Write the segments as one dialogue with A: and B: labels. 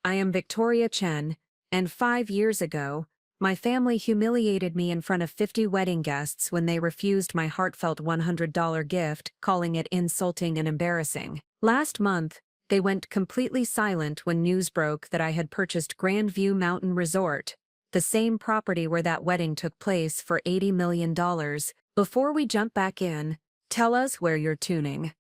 A: I am Victoria Chen, and 5 years ago, my family humiliated me in front of 50 wedding guests when they refused my heartfelt $100 gift, calling it insulting and embarrassing. Last month, they went completely silent when news broke that I had purchased Grandview Mountain Resort, the same property where that wedding took place, for $80 million. Before we jump back in, tell us where you're tuning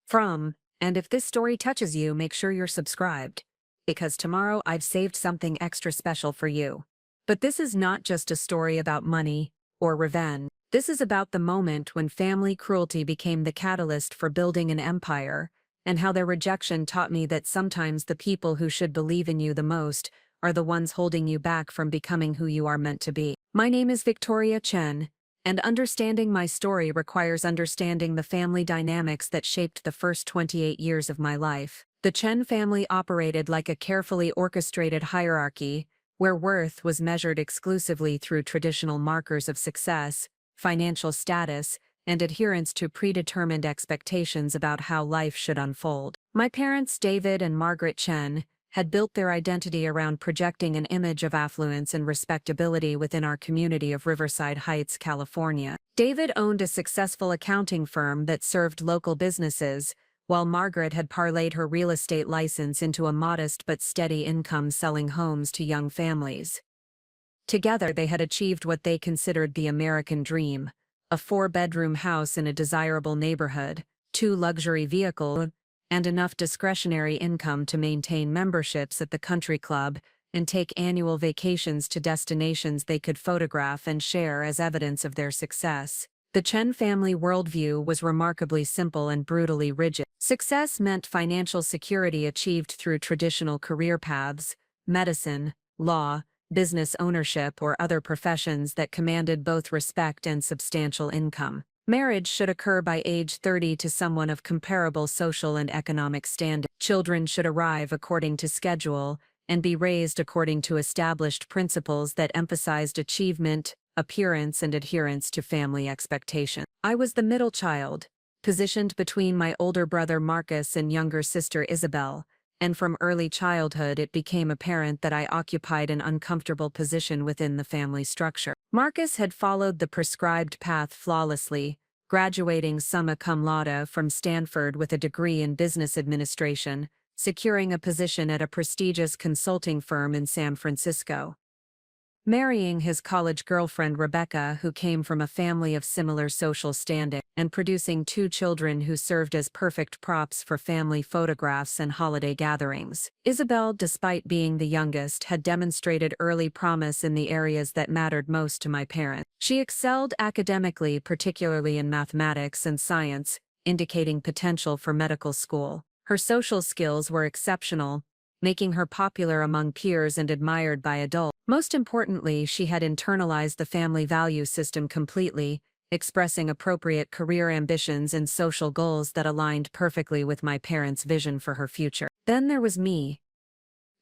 A: from, and if this story touches you, make sure you're subscribed, because tomorrow I've saved something extra special for you. But this is not just a story about money or revenge. This is about the moment when family cruelty became the catalyst for building an empire, and how their rejection taught me that sometimes the people who should believe in you the most are the ones holding you back from becoming who you are meant to be. My name is Victoria Chen, and understanding my story requires understanding the family dynamics that shaped the first 28 years of my life. The Chen family operated like a carefully orchestrated hierarchy, where worth was measured exclusively through traditional markers of success, financial status, and adherence to predetermined expectations about how life should unfold. My parents, David and Margaret Chen, had built their identity around projecting an image of affluence and respectability within our community of Riverside Heights, California. David owned a successful accounting firm that served local businesses, while Margaret had parlayed her real estate license into a modest but steady income selling homes to young families. Together they had achieved what they considered the American dream: a 4-bedroom house in a desirable neighborhood, 2 luxury vehicles, and enough discretionary income to maintain memberships at the country club and take annual vacations to destinations they could photograph and share as evidence of their success. The Chen family worldview was remarkably simple and brutally rigid. Success meant financial security achieved through traditional career paths, medicine, law, business ownership, or other professions that commanded both respect and substantial income. Marriage should occur by age 30 to someone of comparable social and economic standing. Children should arrive according to schedule and be raised according to established principles that emphasized achievement, appearance, and adherence to family expectations. I was the middle child, positioned between my older brother Marcus and younger sister Isabel, and from early childhood it became apparent that I occupied an uncomfortable position within the family structure. Marcus had followed the prescribed path flawlessly, graduating summa cum laude from Stanford with a degree in business administration, securing a position at a prestigious consulting firm in San Francisco, marrying his college girlfriend Rebecca, who came from a family of similar social standing, and producing 2 children who served as perfect props for family photographs and holiday gatherings. Isabel, despite being the youngest, had demonstrated early promise in the areas that mattered most to my parents. She excelled academically, particularly in mathematics and science, indicating potential for medical school. Her social skills were exceptional, making her popular among peers and admired by adults. Most importantly, she had internalized the family value system completely, expressing appropriate career ambitions and social goals that aligned perfectly with my parents' vision for her future. Then there was me,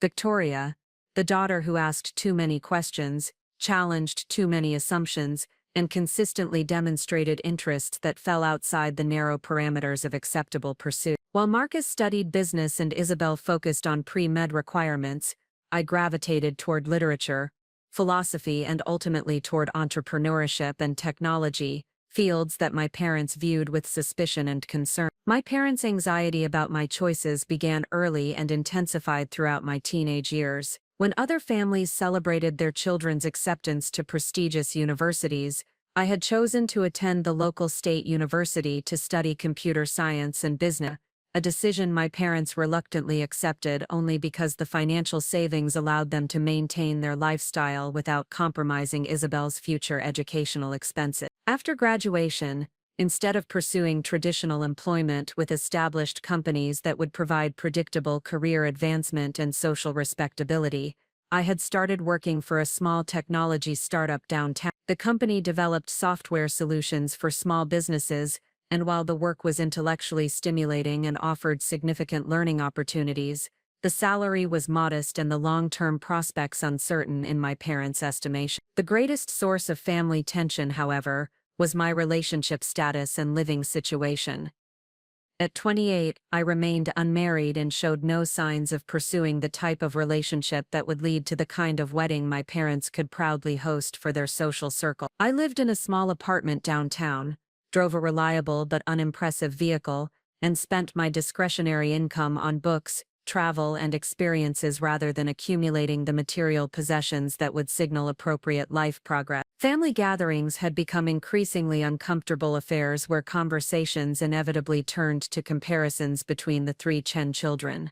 A: Victoria, the daughter who asked too many questions, challenged too many assumptions, and consistently demonstrated interests that fell outside the narrow parameters of acceptable pursuit. While Marcus studied business and Isabel focused on pre-med requirements, I gravitated toward literature, philosophy, and ultimately toward entrepreneurship and technology, fields that my parents viewed with suspicion and concern. My parents' anxiety about my choices began early and intensified throughout my teenage years. When other families celebrated their children's acceptance to prestigious universities, I had chosen to attend the local state university to study computer science and business, a decision my parents reluctantly accepted only because the financial savings allowed them to maintain their lifestyle without compromising Isabel's future educational expenses. After graduation, instead of pursuing traditional employment with established companies that would provide predictable career advancement and social respectability, I had started working for a small technology startup downtown. The company developed software solutions for small businesses, and while the work was intellectually stimulating and offered significant learning opportunities, the salary was modest and the long-term prospects uncertain in my parents' estimation. The greatest source of family tension, however, was my relationship status and living situation. At 28, I remained unmarried and showed no signs of pursuing the type of relationship that would lead to the kind of wedding my parents could proudly host for their social circle. I lived in a small apartment downtown, drove a reliable but unimpressive vehicle, and spent my discretionary income on books, travel, and experiences rather than accumulating the material possessions that would signal appropriate life progress. Family gatherings had become increasingly uncomfortable affairs where conversations inevitably turned to comparisons between the three Chen children.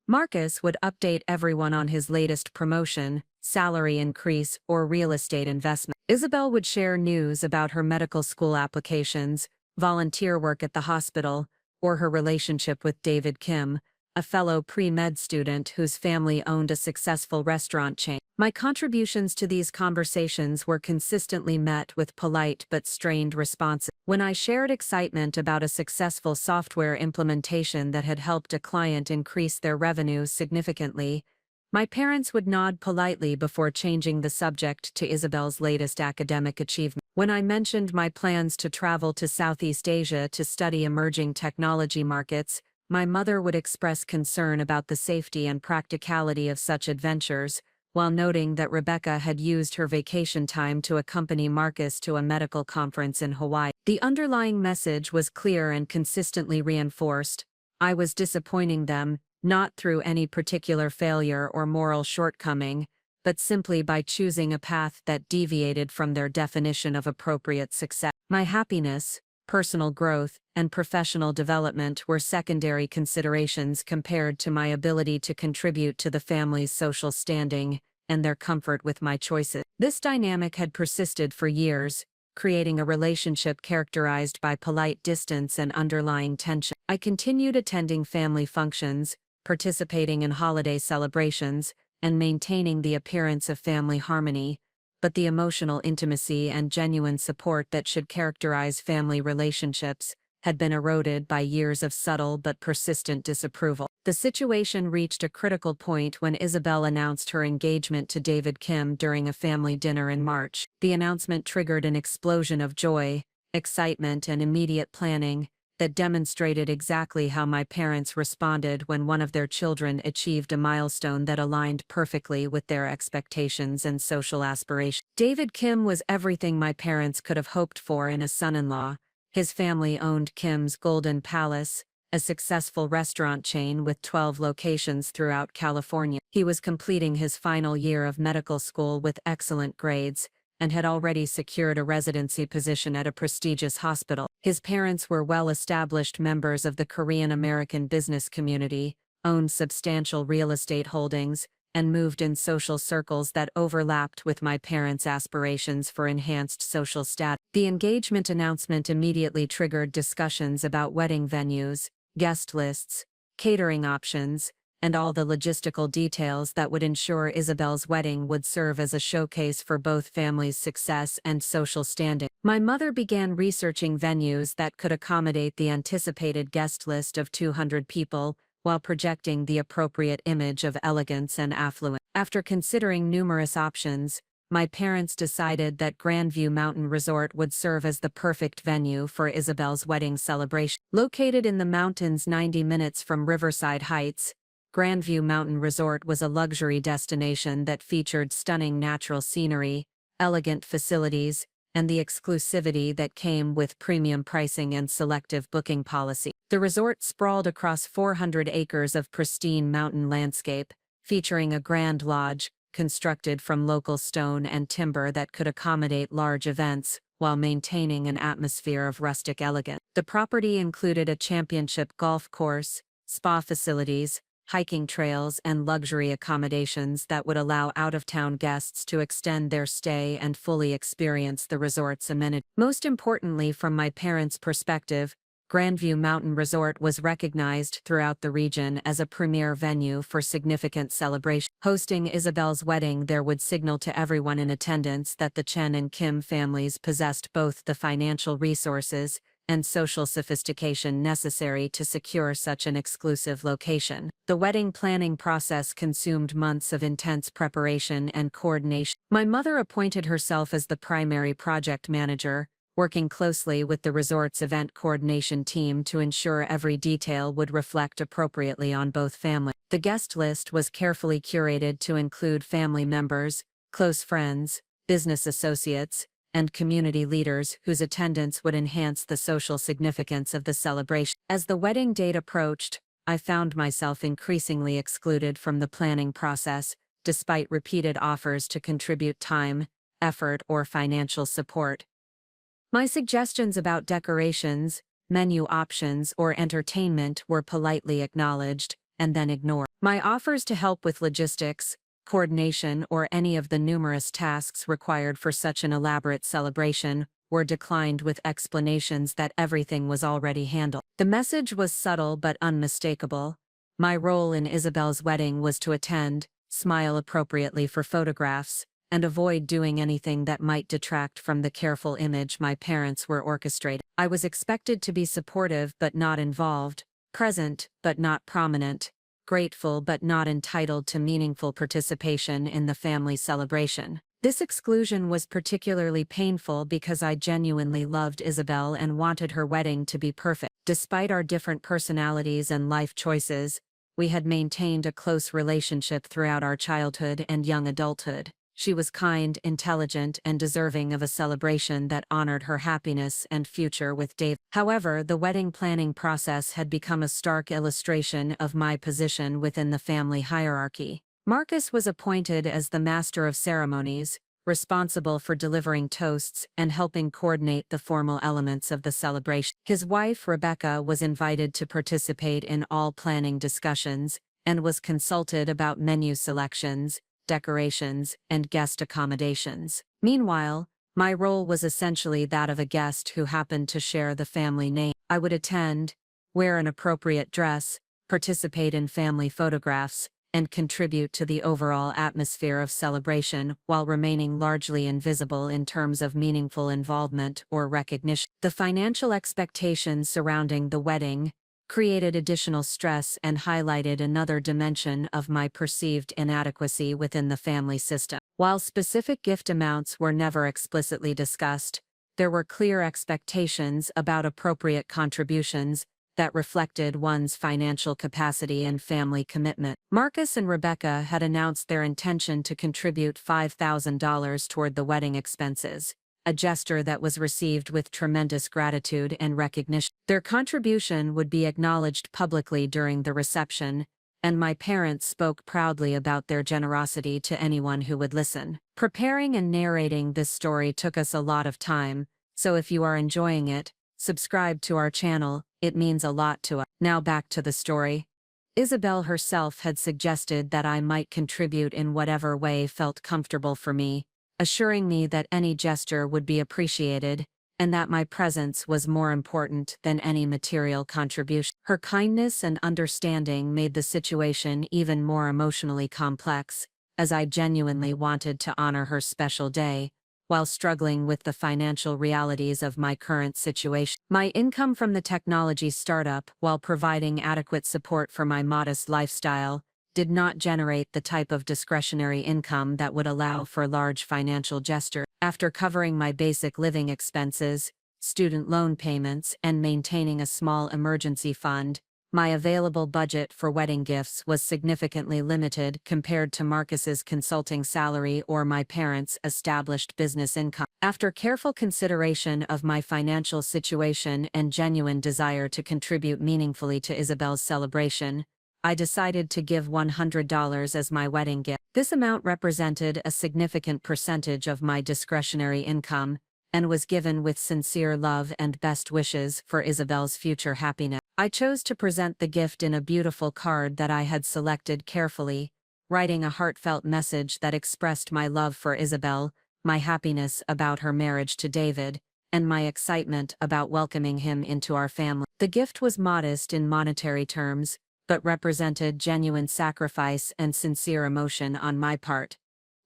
A: Marcus would update everyone on his latest promotion, salary increase, or real estate investment. Isabel would share news about her medical school applications, volunteer work at the hospital, or her relationship with David Kim, a fellow pre-med student whose family owned a successful restaurant chain. My contributions to these conversations were consistently met with polite but strained responses. When I shared excitement about a successful software implementation that had helped a client increase their revenue significantly, my parents would nod politely before changing the subject to Isabel's latest academic achievement. When I mentioned my plans to travel to Southeast Asia to study emerging technology markets, my mother would express concern about the safety and practicality of such adventures, while noting that Rebecca had used her vacation time to accompany Marcus to a medical conference in Hawaii. The underlying message was clear and consistently reinforced. I was disappointing them, not through any particular failure or moral shortcoming, but simply by choosing a path that deviated from their definition of appropriate success. My happiness, personal growth, and professional development were secondary considerations compared to my ability to contribute to the family's social standing and their comfort with my choices. This dynamic had persisted for years, creating a relationship characterized by polite distance and underlying tension. I continued attending family functions, participating in holiday celebrations, and maintaining the appearance of family harmony, but the emotional intimacy and genuine support that should characterize family relationships had been eroded by years of subtle but persistent disapproval. The situation reached a critical point when Isabel announced her engagement to David Kim during a family dinner in March. The announcement triggered an explosion of joy, excitement, and immediate planning that demonstrated exactly how my parents responded when one of their children achieved a milestone that aligned perfectly with their expectations and social aspirations. David Kim was everything my parents could have hoped for in a son-in-law. His family owned Kim's Golden Palace, a successful restaurant chain with 12 locations throughout California. He was completing his final year of medical school with excellent grades, and had already secured a residency position at a prestigious hospital. His parents were well-established members of the Korean-American business community, owned substantial real estate holdings, and moved in social circles that overlapped with my parents' aspirations for enhanced social status. The engagement announcement immediately triggered discussions about wedding venues, guest lists, catering options, and all the logistical details that would ensure Isabel's wedding would serve as a showcase for both families' success and social standing. My mother began researching venues that could accommodate the anticipated guest list of 200 people, while projecting the appropriate image of elegance and affluence. After considering numerous options, my parents decided that Grandview Mountain Resort would serve as the perfect venue for Isabel's wedding celebration. Located in the mountains 90 minutes from Riverside Heights, Grandview Mountain Resort was a luxury destination that featured stunning natural scenery, elegant facilities, and the exclusivity that came with premium pricing and selective booking policy. The resort sprawled across 400 acres of pristine mountain landscape, featuring a grand lodge, constructed from local stone and timber that could accommodate large events, while maintaining an atmosphere of rustic elegance. The property included a championship golf course, spa facilities, hiking trails, and luxury accommodations that would allow out-of-town guests to extend their stay and fully experience the resort's amenities. Most importantly, from my parents' perspective, Grandview Mountain Resort was recognized throughout the region as a premier venue for significant celebration. Hosting Isabel's wedding there would signal to everyone in attendance that the Chen and Kim families possessed both the financial resources and social sophistication necessary to secure such an exclusive location. The wedding planning process consumed months of intense preparation and coordination. My mother appointed herself as the primary project manager, working closely with the resort's event coordination team to ensure every detail would reflect appropriately on both families. The guest list was carefully curated to include family members, close friends, business associates, and community leaders whose attendance would enhance the social significance of the celebration. As the wedding date approached, I found myself increasingly excluded from the planning process, despite repeated offers to contribute time, effort, or financial support. My suggestions about decorations, menu options, or entertainment were politely acknowledged, and then ignored. My offers to help with logistics, coordination, or any of the numerous tasks required for such an elaborate celebration were declined with explanations that everything was already handled. The message was subtle but unmistakable. My role in Isabel's wedding was to attend, smile appropriately for photographs, and avoid doing anything that might detract from the careful image my parents were orchestrating. I was expected to be supportive but not involved, present but not prominent, grateful but not entitled to meaningful participation in the family celebration. This exclusion was particularly painful because I genuinely loved Isabel and wanted her wedding to be perfect. Despite our different personalities and life choices, we had maintained a close relationship throughout our childhood and young adulthood. She was kind, intelligent, and deserving of a celebration that honored her happiness and future with Dave. However, the wedding planning process had become a stark illustration of my position within the family hierarchy. Marcus was appointed as the master of ceremonies, responsible for delivering toasts and helping coordinate the formal elements of the celebration. His wife, Rebecca, was invited to participate in all planning discussions and was consulted about menu selections, decorations, and guest accommodations. Meanwhile, my role was essentially that of a guest who happened to share the family name. I would attend, wear an appropriate dress, participate in family photographs, and contribute to the overall atmosphere of celebration while remaining largely invisible in terms of meaningful involvement or recognition. The financial expectations surrounding the wedding created additional stress and highlighted another dimension of my perceived inadequacy within the family system. While specific gift amounts were never explicitly discussed, there were clear expectations about appropriate contributions that reflected one's financial capacity and family commitment. Marcus and Rebecca had announced their intention to contribute $5,000 toward the wedding expenses, a gesture that was received with tremendous gratitude and recognition. Their contribution would be acknowledged publicly during the reception, and my parents spoke proudly about their generosity to anyone who would listen. Preparing and narrating this story took us a lot of time, so if you are enjoying it, subscribe to our channel. It means a lot to us. Now back to the story. Isabel herself had suggested that I might contribute in whatever way felt comfortable for me, assuring me that any gesture would be appreciated, and that my presence was more important than any material contribution. Her kindness and understanding made the situation even more emotionally complex, as I genuinely wanted to honor her special day, while struggling with the financial realities of my current situation. My income from the technology startup, while providing adequate support for my modest lifestyle, did not generate the type of discretionary income that would allow for large financial gestures. After covering my basic living expenses, student loan payments, and maintaining a small emergency fund, my available budget for wedding gifts was significantly limited compared to Marcus's consulting salary or my parents' established business income. After careful consideration of my financial situation and genuine desire to contribute meaningfully to Isabel's celebration, I decided to give $100 as my wedding gift. This amount represented a significant percentage of my discretionary income, and was given with sincere love and best wishes for Isabel's future happiness. I chose to present the gift in a beautiful card that I had selected carefully, writing a heartfelt message that expressed my love for Isabel, my happiness about her marriage to David, and my excitement about welcoming him into our family. The gift was modest in monetary terms, but represented genuine sacrifice and sincere emotion on my part.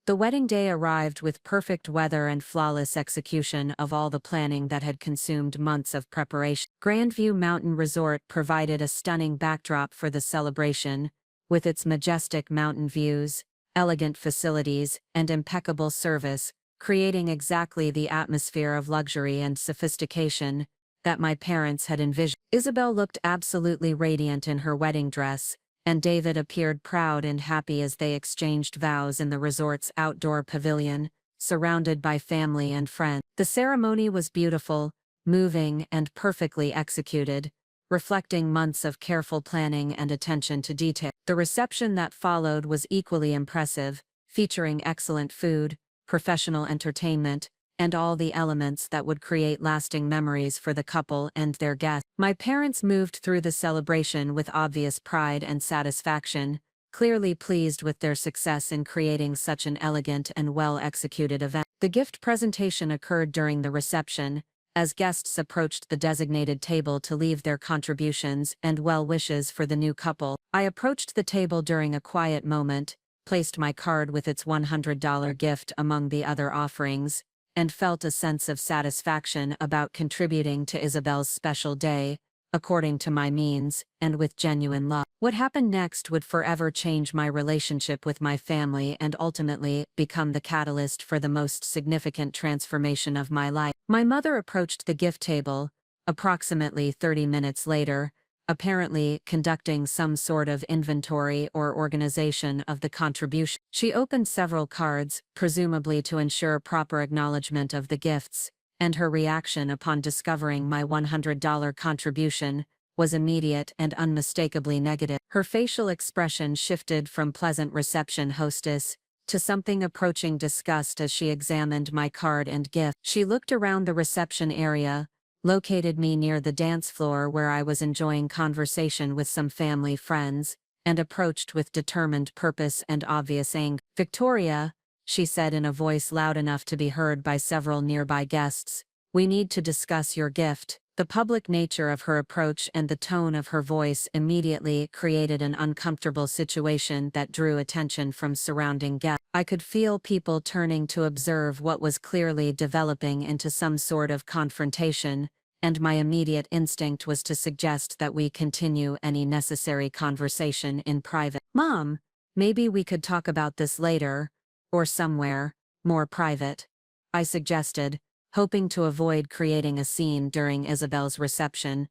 A: The wedding day arrived with perfect weather and flawless execution of all the planning that had consumed months of preparation. Grandview Mountain Resort provided a stunning backdrop for the celebration, with its majestic mountain views, elegant facilities, and impeccable service, creating exactly the atmosphere of luxury and sophistication that my parents had envisioned. Isabel looked absolutely radiant in her wedding dress, and David appeared proud and happy as they exchanged vows in the resort's outdoor pavilion, surrounded by family and friends. The ceremony was beautiful, moving, and perfectly executed, reflecting months of careful planning and attention to detail. The reception that followed was equally impressive, featuring excellent food, professional entertainment, and all the elements that would create lasting memories for the couple and their guests. My parents moved through the celebration with obvious pride and satisfaction, clearly pleased with their success in creating such an elegant and well-executed event. The gift presentation occurred during the reception, as guests approached the designated table to leave their contributions and well wishes for the new couple. I approached the table during a quiet moment, placed my card with its $100 gift among the other offerings, and felt a sense of satisfaction about contributing to Isabel's special day, according to my means, and with genuine love. What happened next would forever change my relationship with my family and ultimately become the catalyst for the most significant transformation of my life. My mother approached the gift table, approximately 30 minutes later, apparently conducting some sort of inventory or organization of the contribution. She opened several cards, presumably to ensure proper acknowledgement of the gifts, and her reaction upon discovering my $100 contribution was immediate and unmistakably negative. Her facial expression shifted from pleasant reception hostess to something approaching disgust as she examined my card and gift. She looked around the reception area, located me near the dance floor where I was enjoying conversation with some family friends, and approached with determined purpose and obvious anger. "Victoria," she said in a voice loud enough to be heard by several nearby guests, "we need to discuss your gift." The public nature of her approach and the tone of her voice immediately created an uncomfortable situation that drew attention from surrounding guests. I could feel people turning to observe what was clearly developing into some sort of confrontation, and my immediate instinct was to suggest that we continue any necessary conversation in private. "Mom, maybe we could talk about this later, or somewhere more private," I suggested, hoping to avoid creating a scene during Isabel's reception.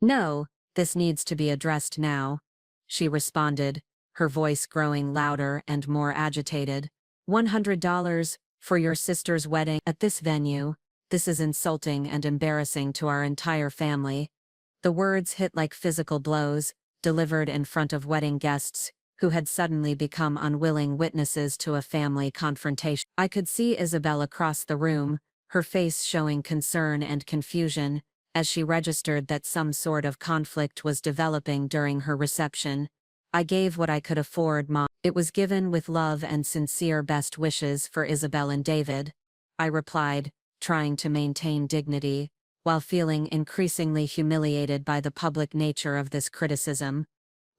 A: "No, this needs to be addressed now," she responded, her voice growing louder and more agitated. $100 for your sister's wedding at this venue? This is insulting and embarrassing to our entire family." The words hit like physical blows, delivered in front of wedding guests, who had suddenly become unwilling witnesses to a family confrontation. I could see Isabel across the room, her face showing concern and confusion, as she registered that some sort of conflict was developing during her reception. "I gave what I could afford, Mom. It was given with love and sincere best wishes for Isabel and David," I replied, trying to maintain dignity, while feeling increasingly humiliated by the public nature of this criticism.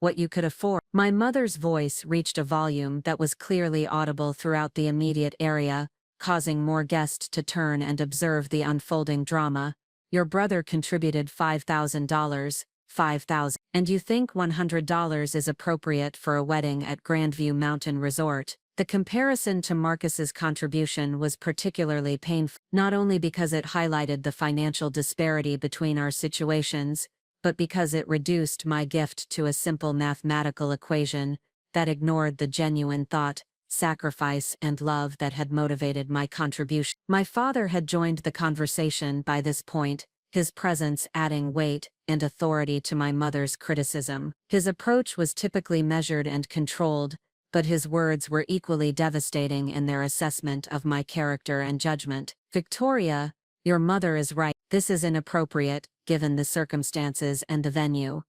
A: "What you could afford." My mother's voice reached a volume that was clearly audible throughout the immediate area, causing more guests to turn and observe the unfolding drama. "Your brother contributed $5,000, $5,000, and you think $100 is appropriate for a wedding at Grandview Mountain Resort." The comparison to Marcus's contribution was particularly painful, not only because it highlighted the financial disparity between our situations, but because it reduced my gift to a simple mathematical equation that ignored the genuine thought, sacrifice, and love that had motivated my contribution. My father had joined the conversation by this point, his presence adding weight and authority to my mother's criticism. His approach was typically measured and controlled, but his words were equally devastating in their assessment of my character and judgment. "Victoria, your mother is right. This is inappropriate, given the circumstances and the venue.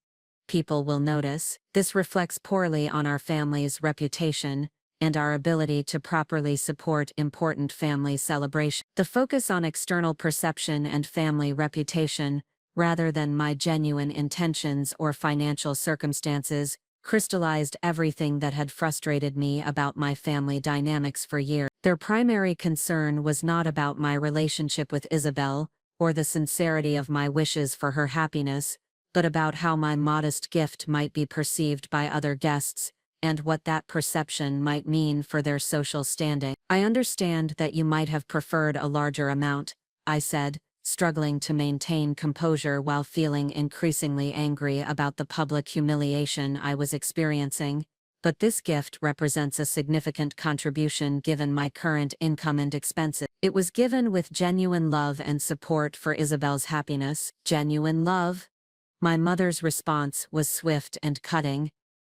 A: People will notice. This reflects poorly on our family's reputation and our ability to properly support important family celebrations." The focus on external perception and family reputation, rather than my genuine intentions or financial circumstances, crystallized everything that had frustrated me about my family dynamics for years. Their primary concern was not about my relationship with Isabel, or the sincerity of my wishes for her happiness, but about how my modest gift might be perceived by other guests, and what that perception might mean for their social standing. I understand that you might have preferred a larger amount, I said, struggling to maintain composure while feeling increasingly angry about the public humiliation I was experiencing. But this gift represents a significant contribution given my current income and expenses. It was given with genuine love and support for Isabel's happiness. Genuine love? My mother's response was swift and cutting.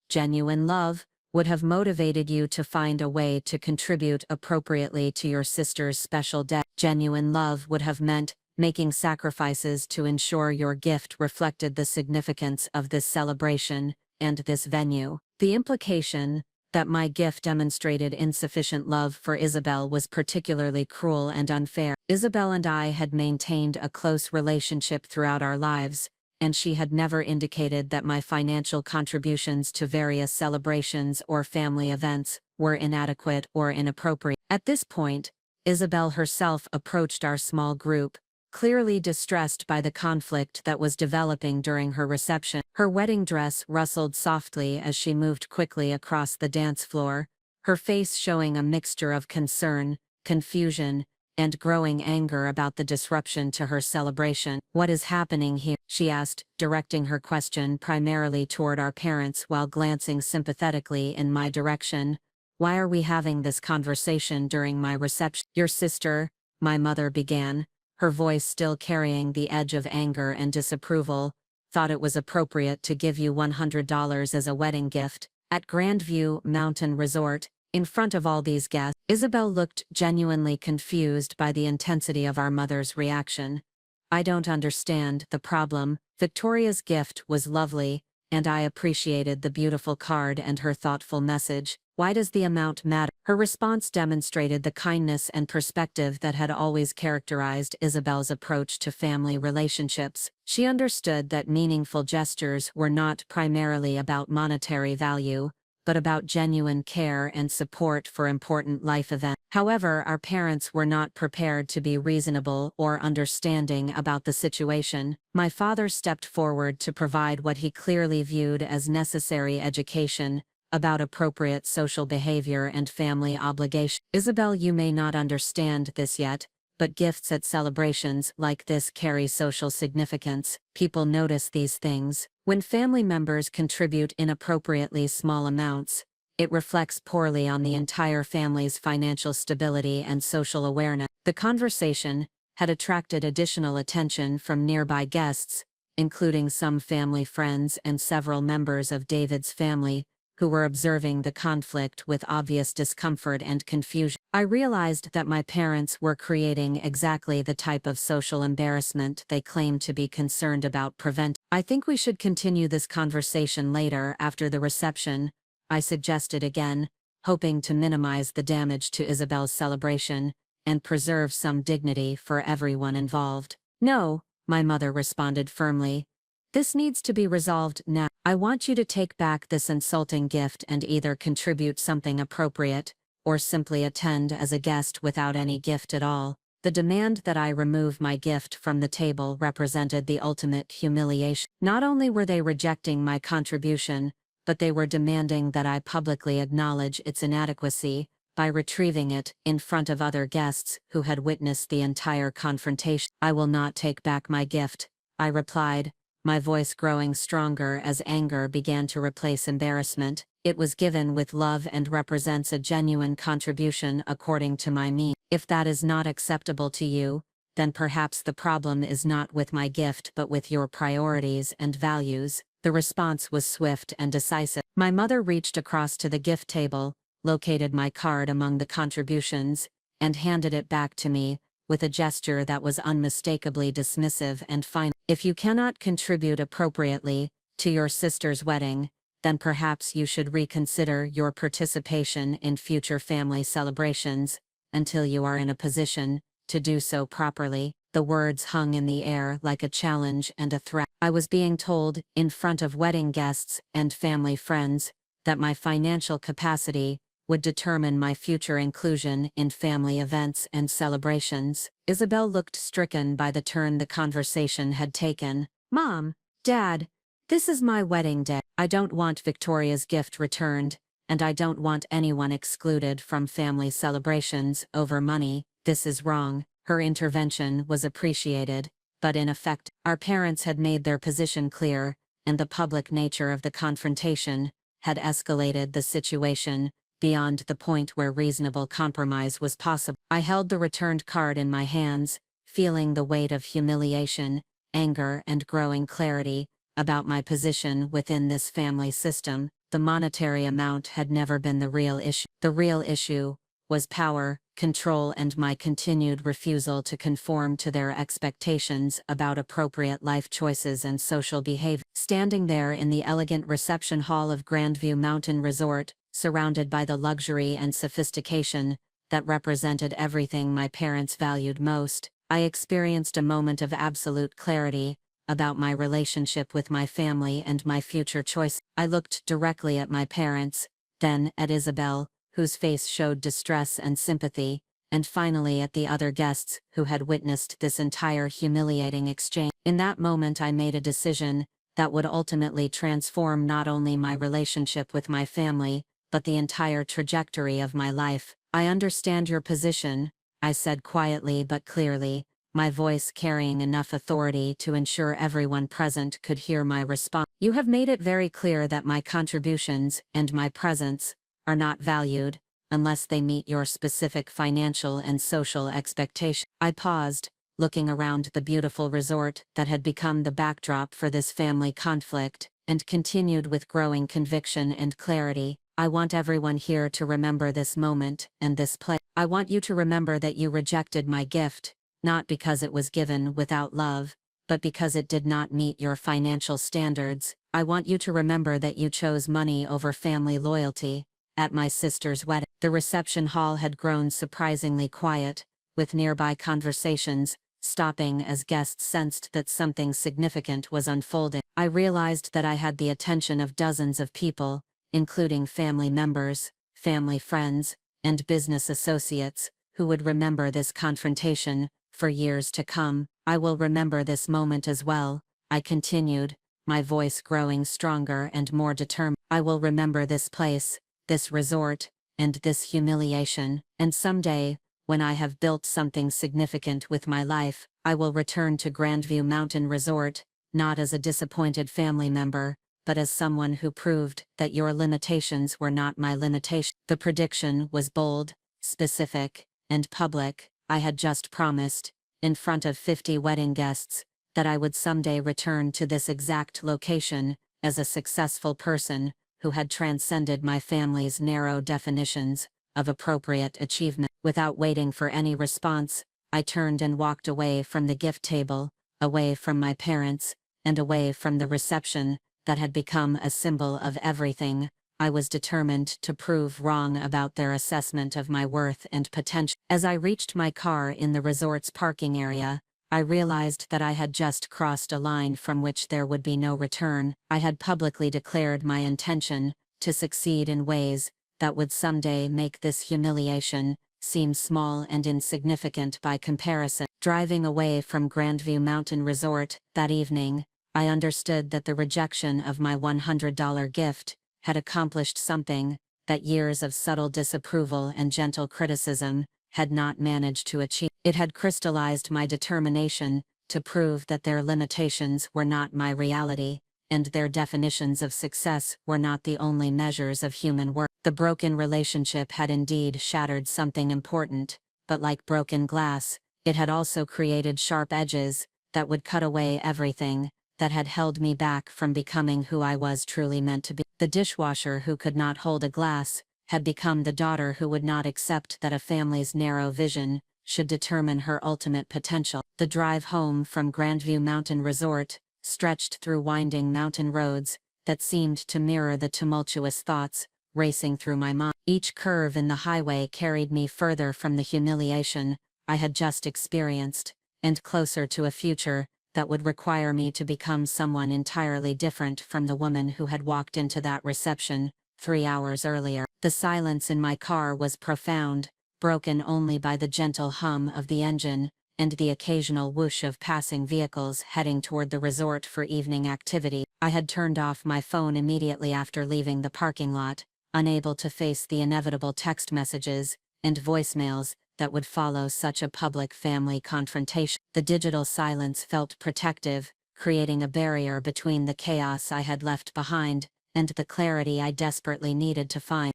A: Genuine love would have motivated you to find a way to contribute appropriately to your sister's special day. Genuine love would have meant making sacrifices to ensure your gift reflected the significance of this celebration and this venue. The implication that my gift demonstrated insufficient love for Isabel was particularly cruel and unfair. Isabel and I had maintained a close relationship throughout our lives, and she had never indicated that my financial contributions to various celebrations or family events were inadequate or inappropriate. At this point, Isabel herself approached our small group, clearly distressed by the conflict that was developing during her reception. Her wedding dress rustled softly as she moved quickly across the dance floor, her face showing a mixture of concern, confusion, and growing anger about the disruption to her celebration. "What is happening here?" she asked, directing her question primarily toward our parents while glancing sympathetically in my direction. "Why are we having this conversation during my reception?" "Your sister," my mother began, her voice still carrying the edge of anger and disapproval, "thought it was appropriate to give you $100 as a wedding gift at Grandview Mountain Resort, in front of all these guests." Isabel looked genuinely confused by the intensity of our mother's reaction. "I don't understand the problem. Victoria's gift was lovely, and I appreciated the beautiful card and her thoughtful message. Why does the amount matter?" Her response demonstrated the kindness and perspective that had always characterized Isabel's approach to family relationships. She understood that meaningful gestures were not primarily about monetary value, but about genuine care and support for important life events. However, our parents were not prepared to be reasonable or understanding about the situation. My father stepped forward to provide what he clearly viewed as necessary education about appropriate social behavior and family obligation. "Isabel, you may not understand this yet, but gifts at celebrations like this carry social significance. People notice these things. When family members contribute inappropriately small amounts, it reflects poorly on the entire family's financial stability and social awareness." The conversation had attracted additional attention from nearby guests, including some family friends and several members of David's family, who were observing the conflict with obvious discomfort and confusion. I realized that my parents were creating exactly the type of social embarrassment they claimed to be concerned about preventing. "I think we should continue this conversation later after the reception," I suggested again, hoping to minimize the damage to Isabel's celebration and preserve some dignity for everyone involved. "No," my mother responded firmly. "This needs to be resolved now. I want you to take back this insulting gift and either contribute something appropriate, or simply attend as a guest without any gift at all." The demand that I remove my gift from the table represented the ultimate humiliation. Not only were they rejecting my contribution, but they were demanding that I publicly acknowledge its inadequacy by retrieving it in front of other guests who had witnessed the entire confrontation. "I will not take back my gift," I replied, my voice growing stronger as anger began to replace embarrassment. "It was given with love and represents a genuine contribution according to my means. If that is not acceptable to you, then perhaps the problem is not with my gift but with your priorities and values." The response was swift and decisive. My mother reached across to the gift table, located my card among the contributions, and handed it back to me, with a gesture that was unmistakably dismissive and final. "If you cannot contribute appropriately to your sister's wedding, then perhaps you should reconsider your participation in future family celebrations until you are in a position to do so properly." The words hung in the air like a challenge and a threat. I was being told, in front of wedding guests and family friends, that my financial capacity would determine my future inclusion in family events and celebrations. Isabel looked stricken by the turn the conversation had taken. "Mom, Dad, this is my wedding day. I don't want Victoria's gift returned, and I don't want anyone excluded from family celebrations over money. This is wrong." Her intervention was appreciated, but in effect, our parents had made their position clear, and the public nature of the confrontation had escalated the situation beyond the point where reasonable compromise was possible. I held the returned card in my hands, feeling the weight of humiliation, anger, and growing clarity about my position within this family system. The monetary amount had never been the real issue. The real issue was power, control, and my continued refusal to conform to their expectations about appropriate life choices and social behavior. Standing there in the elegant reception hall of Grandview Mountain Resort, surrounded by the luxury and sophistication that represented everything my parents valued most, I experienced a moment of absolute clarity about my relationship with my family and my future choice. I looked directly at my parents, then at Isabel, whose face showed distress and sympathy, and finally at the other guests who had witnessed this entire humiliating exchange. In that moment I made a decision that would ultimately transform not only my relationship with my family, but the entire trajectory of my life. "I understand your position," I said quietly but clearly, my voice carrying enough authority to ensure everyone present could hear my response. "You have made it very clear that my contributions and my presence are not valued unless they meet your specific financial and social expectations." I paused, looking around the beautiful resort that had become the backdrop for this family conflict, and continued with growing conviction and clarity. "I want everyone here to remember this moment and this place. I want you to remember that you rejected my gift, not because it was given without love, but because it did not meet your financial standards. I want you to remember that you chose money over family loyalty. At my sister's wedding, the reception hall had grown surprisingly quiet, with nearby conversations stopping as guests sensed that something significant was unfolding. I realized that I had the attention of dozens of people, including family members, family friends, and business associates, who would remember this confrontation for years to come. "I will remember this moment as well," I continued, my voice growing stronger and more determined. "I will remember this place, this resort, and this humiliation, and someday, when I have built something significant with my life, I will return to Grandview Mountain Resort, not as a disappointed family member, but as someone who proved that your limitations were not my limitation." The prediction was bold, specific, and public. I had just promised, in front of 50 wedding guests, that I would someday return to this exact location, as a successful person who had transcended my family's narrow definitions of appropriate achievement. Without waiting for any response, I turned and walked away from the gift table, away from my parents, and away from the reception that had become a symbol of everything I was determined to prove wrong about their assessment of my worth and potential. As I reached my car in the resort's parking area, I realized that I had just crossed a line from which there would be no return. I had publicly declared my intention to succeed in ways that would someday make this humiliation seem small and insignificant by comparison. Driving away from Grandview Mountain Resort that evening, I understood that the rejection of my $100 gift had accomplished something that years of subtle disapproval and gentle criticism had not managed to achieve. It had crystallized my determination to prove that their limitations were not my reality, and their definitions of success were not the only measures of human worth. The broken relationship had indeed shattered something important, but like broken glass, it had also created sharp edges that would cut away everything that had held me back from becoming who I was truly meant to be. The dishwasher who could not hold a glass had become the daughter who would not accept that a family's narrow vision should determine her ultimate potential. The drive home from Grandview Mountain Resort stretched through winding mountain roads that seemed to mirror the tumultuous thoughts racing through my mind. Each curve in the highway carried me further from the humiliation I had just experienced, and closer to a future that would require me to become someone entirely different from the woman who had walked into that reception 3 hours earlier. The silence in my car was profound, broken only by the gentle hum of the engine and the occasional whoosh of passing vehicles heading toward the resort for evening activity. I had turned off my phone immediately after leaving the parking lot,
B: unable to face the inevitable text messages and voicemails that would follow such a public family confrontation. The digital silence felt protective, creating a barrier between the chaos I had left behind and the clarity I desperately needed to find.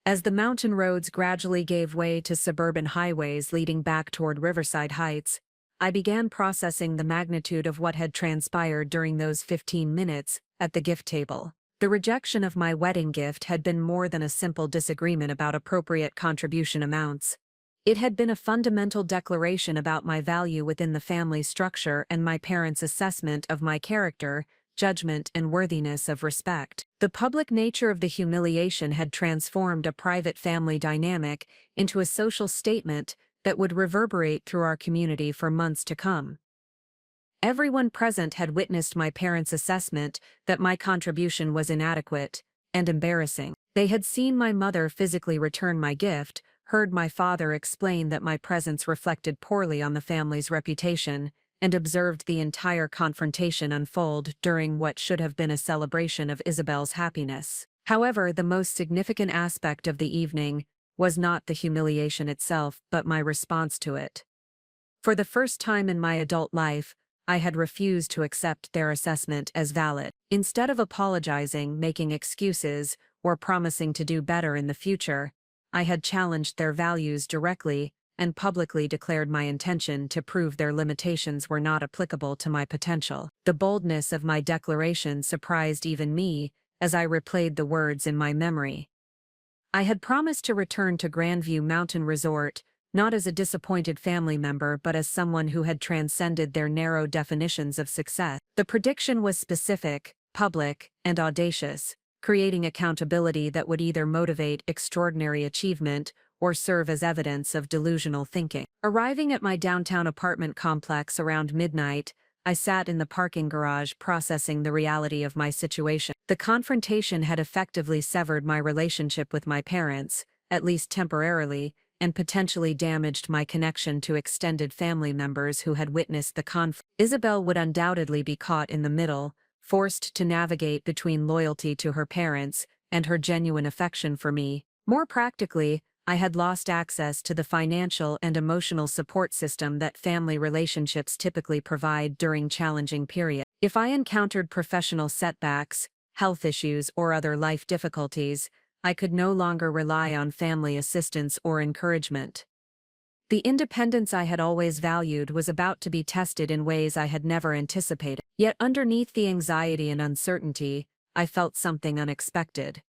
A: As the mountain roads gradually gave way to suburban highways leading back toward Riverside Heights, I began processing the magnitude of what had transpired during those 15 minutes at the gift table. The rejection of my wedding gift had been more than a simple disagreement about appropriate contribution amounts. It had been a fundamental declaration about my value within the family structure and my parents' assessment of my character, judgment, and worthiness of respect. The public nature of the humiliation had transformed a private family dynamic into a social statement that would reverberate through our community for months to come. Everyone present had witnessed my parents' assessment that my contribution was inadequate and embarrassing. They had seen my mother physically return my gift, heard my father explain that my presence reflected poorly on the family's reputation, and observed the entire confrontation unfold during what should have been a celebration of Isabel's happiness. However, the most significant aspect of the evening was not the humiliation itself, but my response to it. For the first time in my adult life, I had refused to accept their assessment as valid. Instead of apologizing, making excuses, or promising to do better in the future, I had challenged their values directly and publicly declared my intention to prove their limitations were not applicable to my potential. The boldness of my declaration surprised even me as I replayed the words in my memory. I had promised to return to Grandview Mountain Resort, not as a disappointed family member but as someone who had transcended their narrow definitions of success. The prediction was specific, public, and audacious, creating accountability that would either motivate extraordinary achievement or serve as evidence of delusional thinking. Arriving at my downtown apartment complex around midnight, I sat in the parking garage processing the reality of my situation. The confrontation had effectively severed my relationship with my parents, at least temporarily, and potentially damaged my connection to extended family members who had witnessed the conflict. Isabel would undoubtedly be caught in the middle, forced to navigate between loyalty to her parents and her genuine affection for me. More practically, I had lost access to the financial and emotional support system that family relationships typically provide during challenging periods. If I encountered professional setbacks, health issues, or other life difficulties, I could no longer rely on family assistance or encouragement. The independence I had always valued was about to be tested in ways I had never anticipated. Yet underneath the anxiety and uncertainty, I felt something unexpected.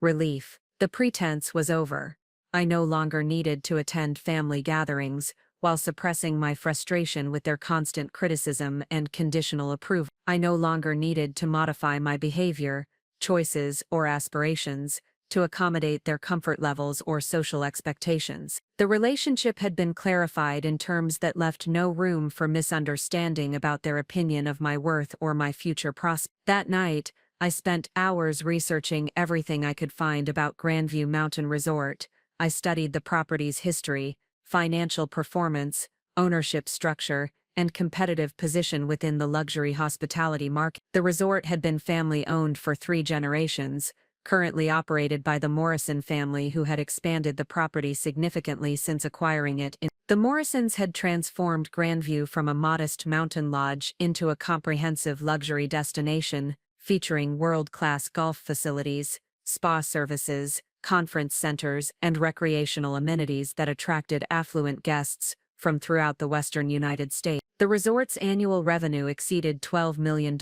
A: Relief. The pretense was over. I no longer needed to attend family gatherings, while suppressing my frustration with their constant criticism and conditional approval. I no longer needed to modify my behavior, choices, or aspirations to accommodate their comfort levels or social expectations. The relationship had been clarified in terms that left no room for misunderstanding about their opinion of my worth or my future prospects. That night, I spent hours researching everything I could find about Grandview Mountain Resort. I studied the property's history, financial performance, ownership structure, and competitive position within the luxury hospitality market. The resort had been family-owned for 3 generations, currently operated by the Morrison family, who had expanded the property significantly since acquiring it. The Morrisons had transformed Grandview from a modest mountain lodge into a comprehensive luxury destination, featuring world-class golf facilities, spa services, conference centers, and recreational amenities that attracted affluent guests from throughout the western United States. The resort's annual revenue exceeded $12 million,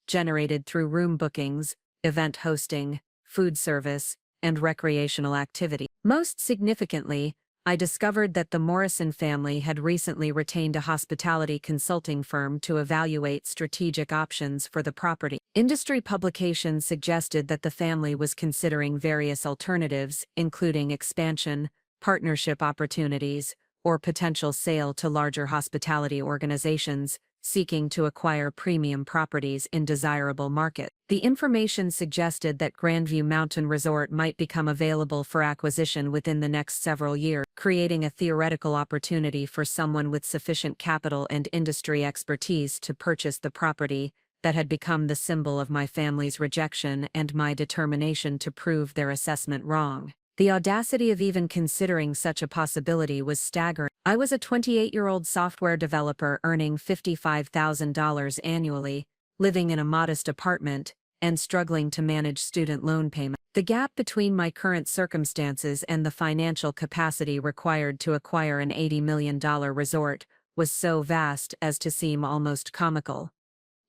A: generated through room bookings, event hosting, food service, and recreational activity. Most significantly, I discovered that the Morrison family had recently retained a hospitality consulting firm to evaluate strategic options for the property. Industry publications suggested that the family was considering various alternatives, including expansion, partnership opportunities, or potential sale to larger hospitality organizations seeking to acquire premium properties in desirable markets. The information suggested that Grandview Mountain Resort might become available for acquisition within the next several years, creating a theoretical opportunity for someone with sufficient capital and industry expertise to purchase the property that had become the symbol of my family's rejection and my determination to prove their assessment wrong. The audacity of even considering such a possibility was staggering. I was a 28-year-old software developer earning $55,000 annually, living in a modest apartment, and struggling to manage student loan payments. The gap between my current circumstances and the financial capacity required to acquire an $80 million resort was so vast as to seem almost comical.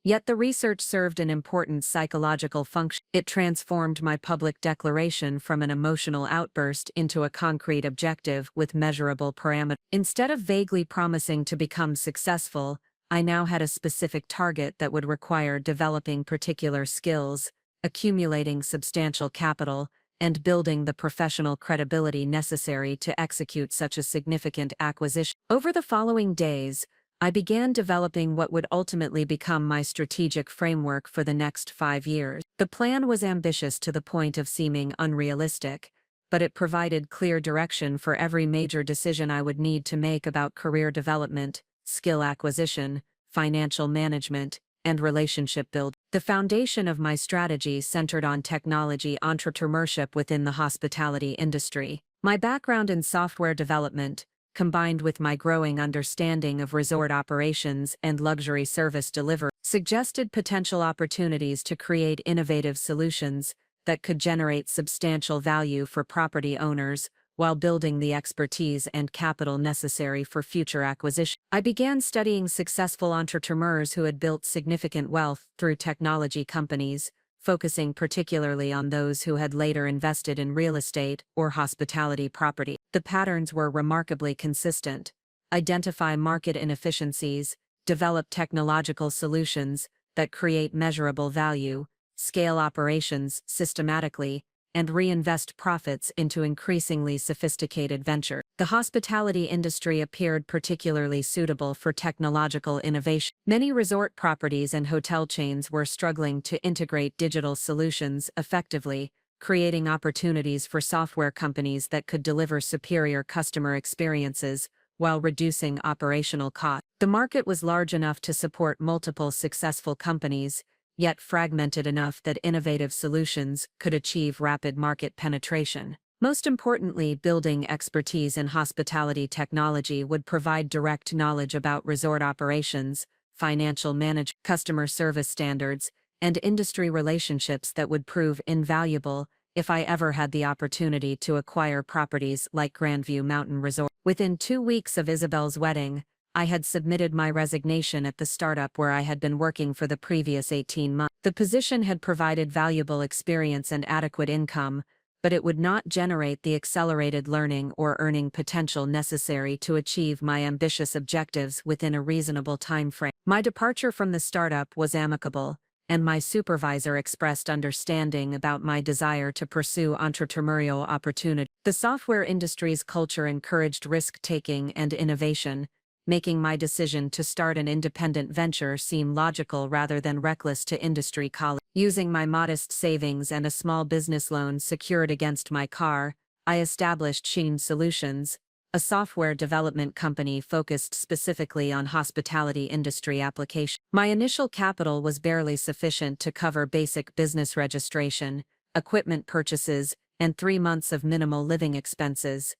A: Yet the research served an important psychological function. It transformed my public declaration from an emotional outburst into a concrete objective with measurable parameters. Instead of vaguely promising to become successful, I now had a specific target that would require developing particular skills, accumulating substantial capital, and building the professional credibility necessary to execute such a significant acquisition. Over the following days, I began developing what would ultimately become my strategic framework for the next 5 years. The plan was ambitious to the point of seeming unrealistic, but it provided clear direction for every major decision I would need to make about career development, skill acquisition, financial management, and relationship building. The foundation of my strategy centered on technology entrepreneurship within the hospitality industry. My background in software development, combined with my growing understanding of resort operations and luxury service delivery, suggested potential opportunities to create innovative solutions that could generate substantial value for property owners while building the expertise and capital necessary for future acquisition. I began studying successful entrepreneurs who had built significant wealth through technology companies, focusing particularly on those who had later invested in real estate or hospitality property. The patterns were remarkably consistent: identify market inefficiencies, develop technological solutions that create measurable value, scale operations systematically, and reinvest profits into increasingly sophisticated ventures. The hospitality industry appeared particularly suitable for technological innovation. Many resort properties and hotel chains were struggling to integrate digital solutions effectively, creating opportunities for software companies that could deliver superior customer experiences while reducing operational costs. The market was large enough to support multiple successful companies, yet fragmented enough that innovative solutions could achieve rapid market penetration. Most importantly, building expertise in hospitality technology would provide direct knowledge about resort operations, financial management, customer service standards, and industry relationships that would prove invaluable if I ever had the opportunity to acquire properties like Grandview Mountain Resort. Within 2 weeks of Isabel's wedding, I had submitted my resignation at the startup where I had been working for the previous 18 months. The position had provided valuable experience and adequate income, but it would not generate the accelerated learning or earning potential necessary to achieve my ambitious objectives within a reasonable time frame. My departure from the startup was amicable, and my supervisor expressed understanding about my desire to pursue entrepreneurial opportunity. The software industry's culture encouraged risk-taking and innovation, making my decision to start an independent venture seem logical rather than reckless to industry colleagues. Using my modest savings and a small business loan secured against my car, I established Sheen Solutions, a software development company focused specifically on hospitality industry applications. My initial capital was barely sufficient to cover basic business registration, equipment purchases, and 3 months of minimal living expenses,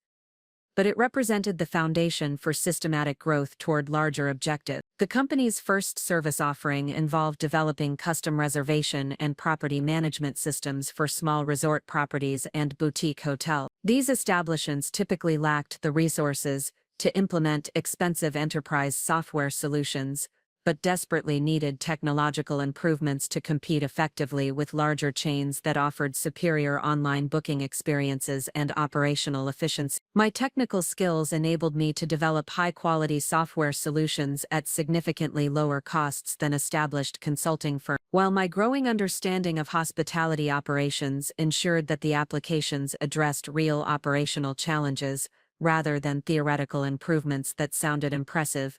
A: but it represented the foundation for systematic growth toward larger objectives. The company's first service offering involved developing custom reservation and property management systems for small resort properties and boutique hotels. These establishments typically lacked the resources to implement expensive enterprise software solutions, but desperately needed technological improvements to compete effectively with larger chains that offered superior online booking experiences and operational efficiency. My technical skills enabled me to develop high-quality software solutions at significantly lower costs than established consulting firms, while my growing understanding of hospitality operations ensured that the applications addressed real operational challenges rather than theoretical improvements that sounded impressive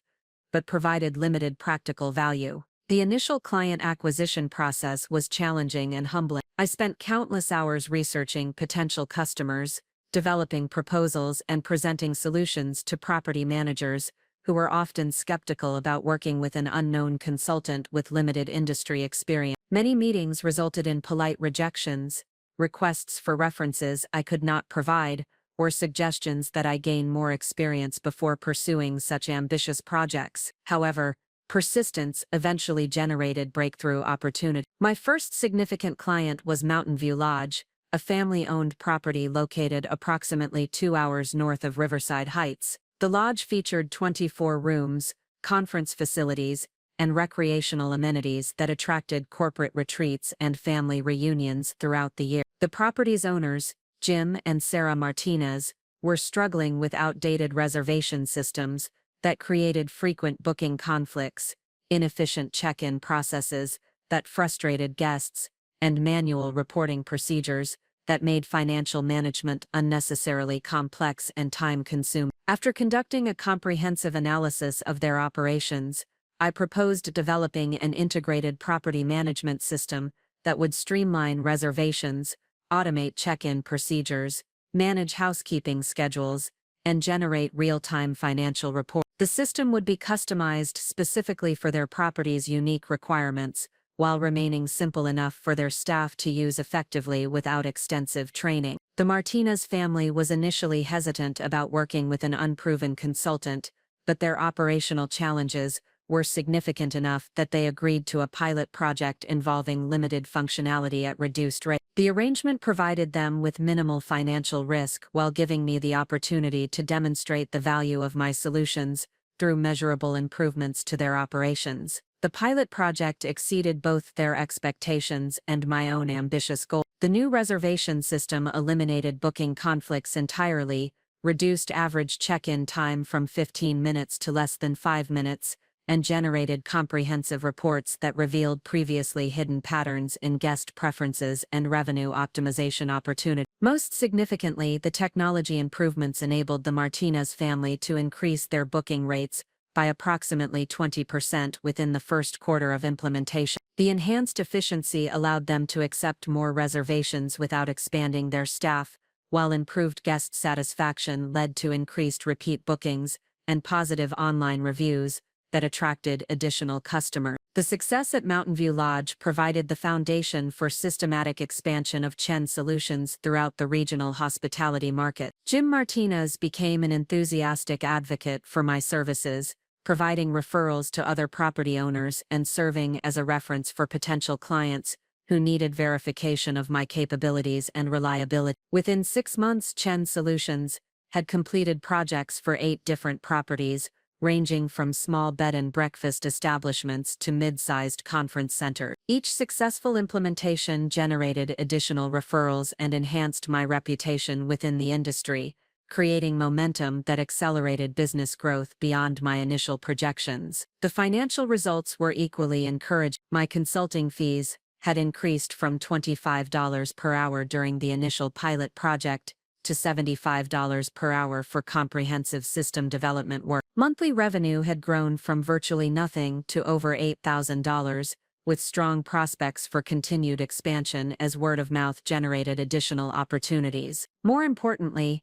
A: but provided limited practical value. The initial client acquisition process was challenging and humbling. I spent countless hours researching potential customers, developing proposals, and presenting solutions to property managers, who were often skeptical about working with an unknown consultant with limited industry experience. Many meetings resulted in polite rejections, requests for references I could not provide, or suggestions that I gain more experience before pursuing such ambitious projects. However, persistence eventually generated breakthrough opportunity. My first significant client was Mountain View Lodge, a family-owned property located approximately 2 hours north of Riverside Heights. The lodge featured 24 rooms, conference facilities, and recreational amenities that attracted corporate retreats and family reunions throughout the year. The property's owners, Jim and Sarah Martinez, were struggling with outdated reservation systems that created frequent booking conflicts, inefficient check-in processes that frustrated guests, and manual reporting procedures that made financial management unnecessarily complex and time-consuming. After conducting a comprehensive analysis of their operations, I proposed developing an integrated property management system that would streamline reservations, automate check-in procedures, manage housekeeping schedules, and generate real-time financial reports. The system would be customized specifically for their property's unique requirements, while remaining simple enough for their staff to use effectively without extensive training. The Martinez family was initially hesitant about working with an unproven consultant, but their operational challenges were significant enough that they agreed to a pilot project involving limited functionality at reduced rate. The arrangement provided them with minimal financial risk while giving me the opportunity to demonstrate the value of my solutions through measurable improvements to their operations. The pilot project exceeded both their expectations and my own ambitious goals. The new reservation system eliminated booking conflicts entirely, reduced average check-in time from 15 minutes to less than 5 minutes, and generated comprehensive reports that revealed previously hidden patterns in guest preferences and revenue optimization opportunities. Most significantly, the technology improvements enabled the Martinez family to increase their booking rates by approximately 20% within the first quarter of implementation. The enhanced efficiency allowed them to accept more reservations without expanding their staff, while improved guest satisfaction led to increased repeat bookings and positive online reviews that attracted additional customers. The success at Mountain View Lodge provided the foundation for systematic expansion of Chen solutions throughout the regional hospitality market. Jim Martinez became an enthusiastic advocate for my services, providing referrals to other property owners and serving as a reference for potential clients who needed verification of my capabilities and reliability. Within 6 months, Chen Solutions had completed projects for 8 different properties, ranging from small bed and breakfast establishments to mid-sized conference centers. Each successful implementation generated additional referrals and enhanced my reputation within the industry, creating momentum that accelerated business growth beyond my initial projections. The financial results were equally encouraging. My consulting fees had increased from $25 per hour during the initial pilot project to $75 per hour for comprehensive system development work. Monthly revenue had grown from virtually nothing to over $8,000, with strong prospects for continued expansion as word of mouth generated additional opportunities. More importantly,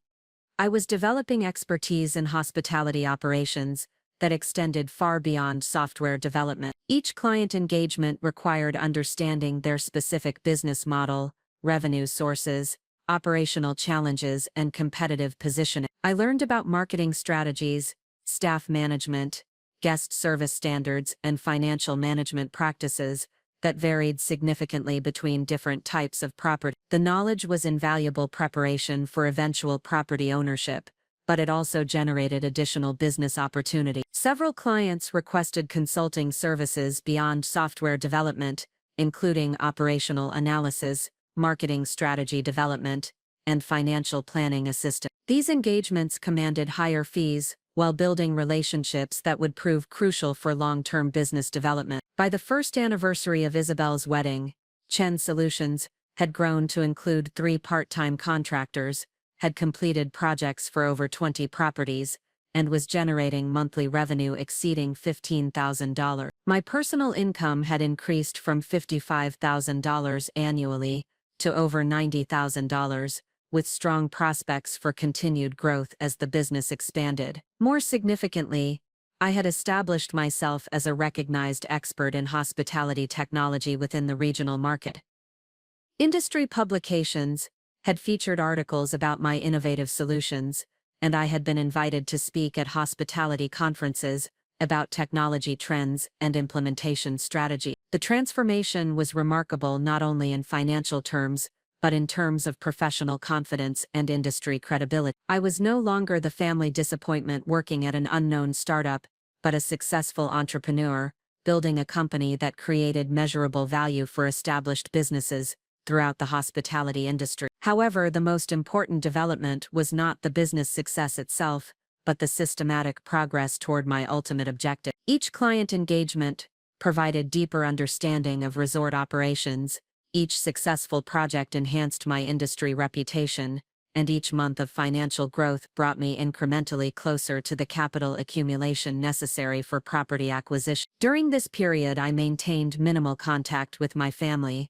A: I was developing expertise in hospitality operations that extended far beyond software development. Each client engagement required understanding their specific business model, revenue sources, operational challenges, and competitive positioning. I learned about marketing strategies, staff management, guest service standards, and financial management practices that varied significantly between different types of property. The knowledge was invaluable preparation for eventual property ownership, but it also generated additional business opportunity. Several clients requested consulting services beyond software development, including operational analysis, marketing strategy development, and financial planning assistance. These engagements commanded higher fees, while building relationships that would prove crucial for long-term business development. By the first anniversary of Isabel's wedding, Chen Solutions had grown to include 3 part-time contractors, had completed projects for over 20 properties, and was generating monthly revenue exceeding $15,000. My personal income had increased from $55,000 annually to over $90,000, with strong prospects for continued growth as the business expanded. More significantly, I had established myself as a recognized expert in hospitality technology within the regional market. Industry publications had featured articles about my innovative solutions, and I had been invited to speak at hospitality conferences about technology trends and implementation strategy. The transformation was remarkable not only in financial terms, but in terms of professional confidence and industry credibility. I was no longer the family disappointment working at an unknown startup, but a successful entrepreneur, building a company that created measurable value for established businesses throughout the hospitality industry. However, the most important development was not the business success itself, but the systematic progress toward my ultimate objective. Each client engagement provided deeper understanding of resort operations, each successful project enhanced my industry reputation, and each month of financial growth brought me incrementally closer to the capital accumulation necessary for property acquisition. During this period, I maintained minimal contact with my family.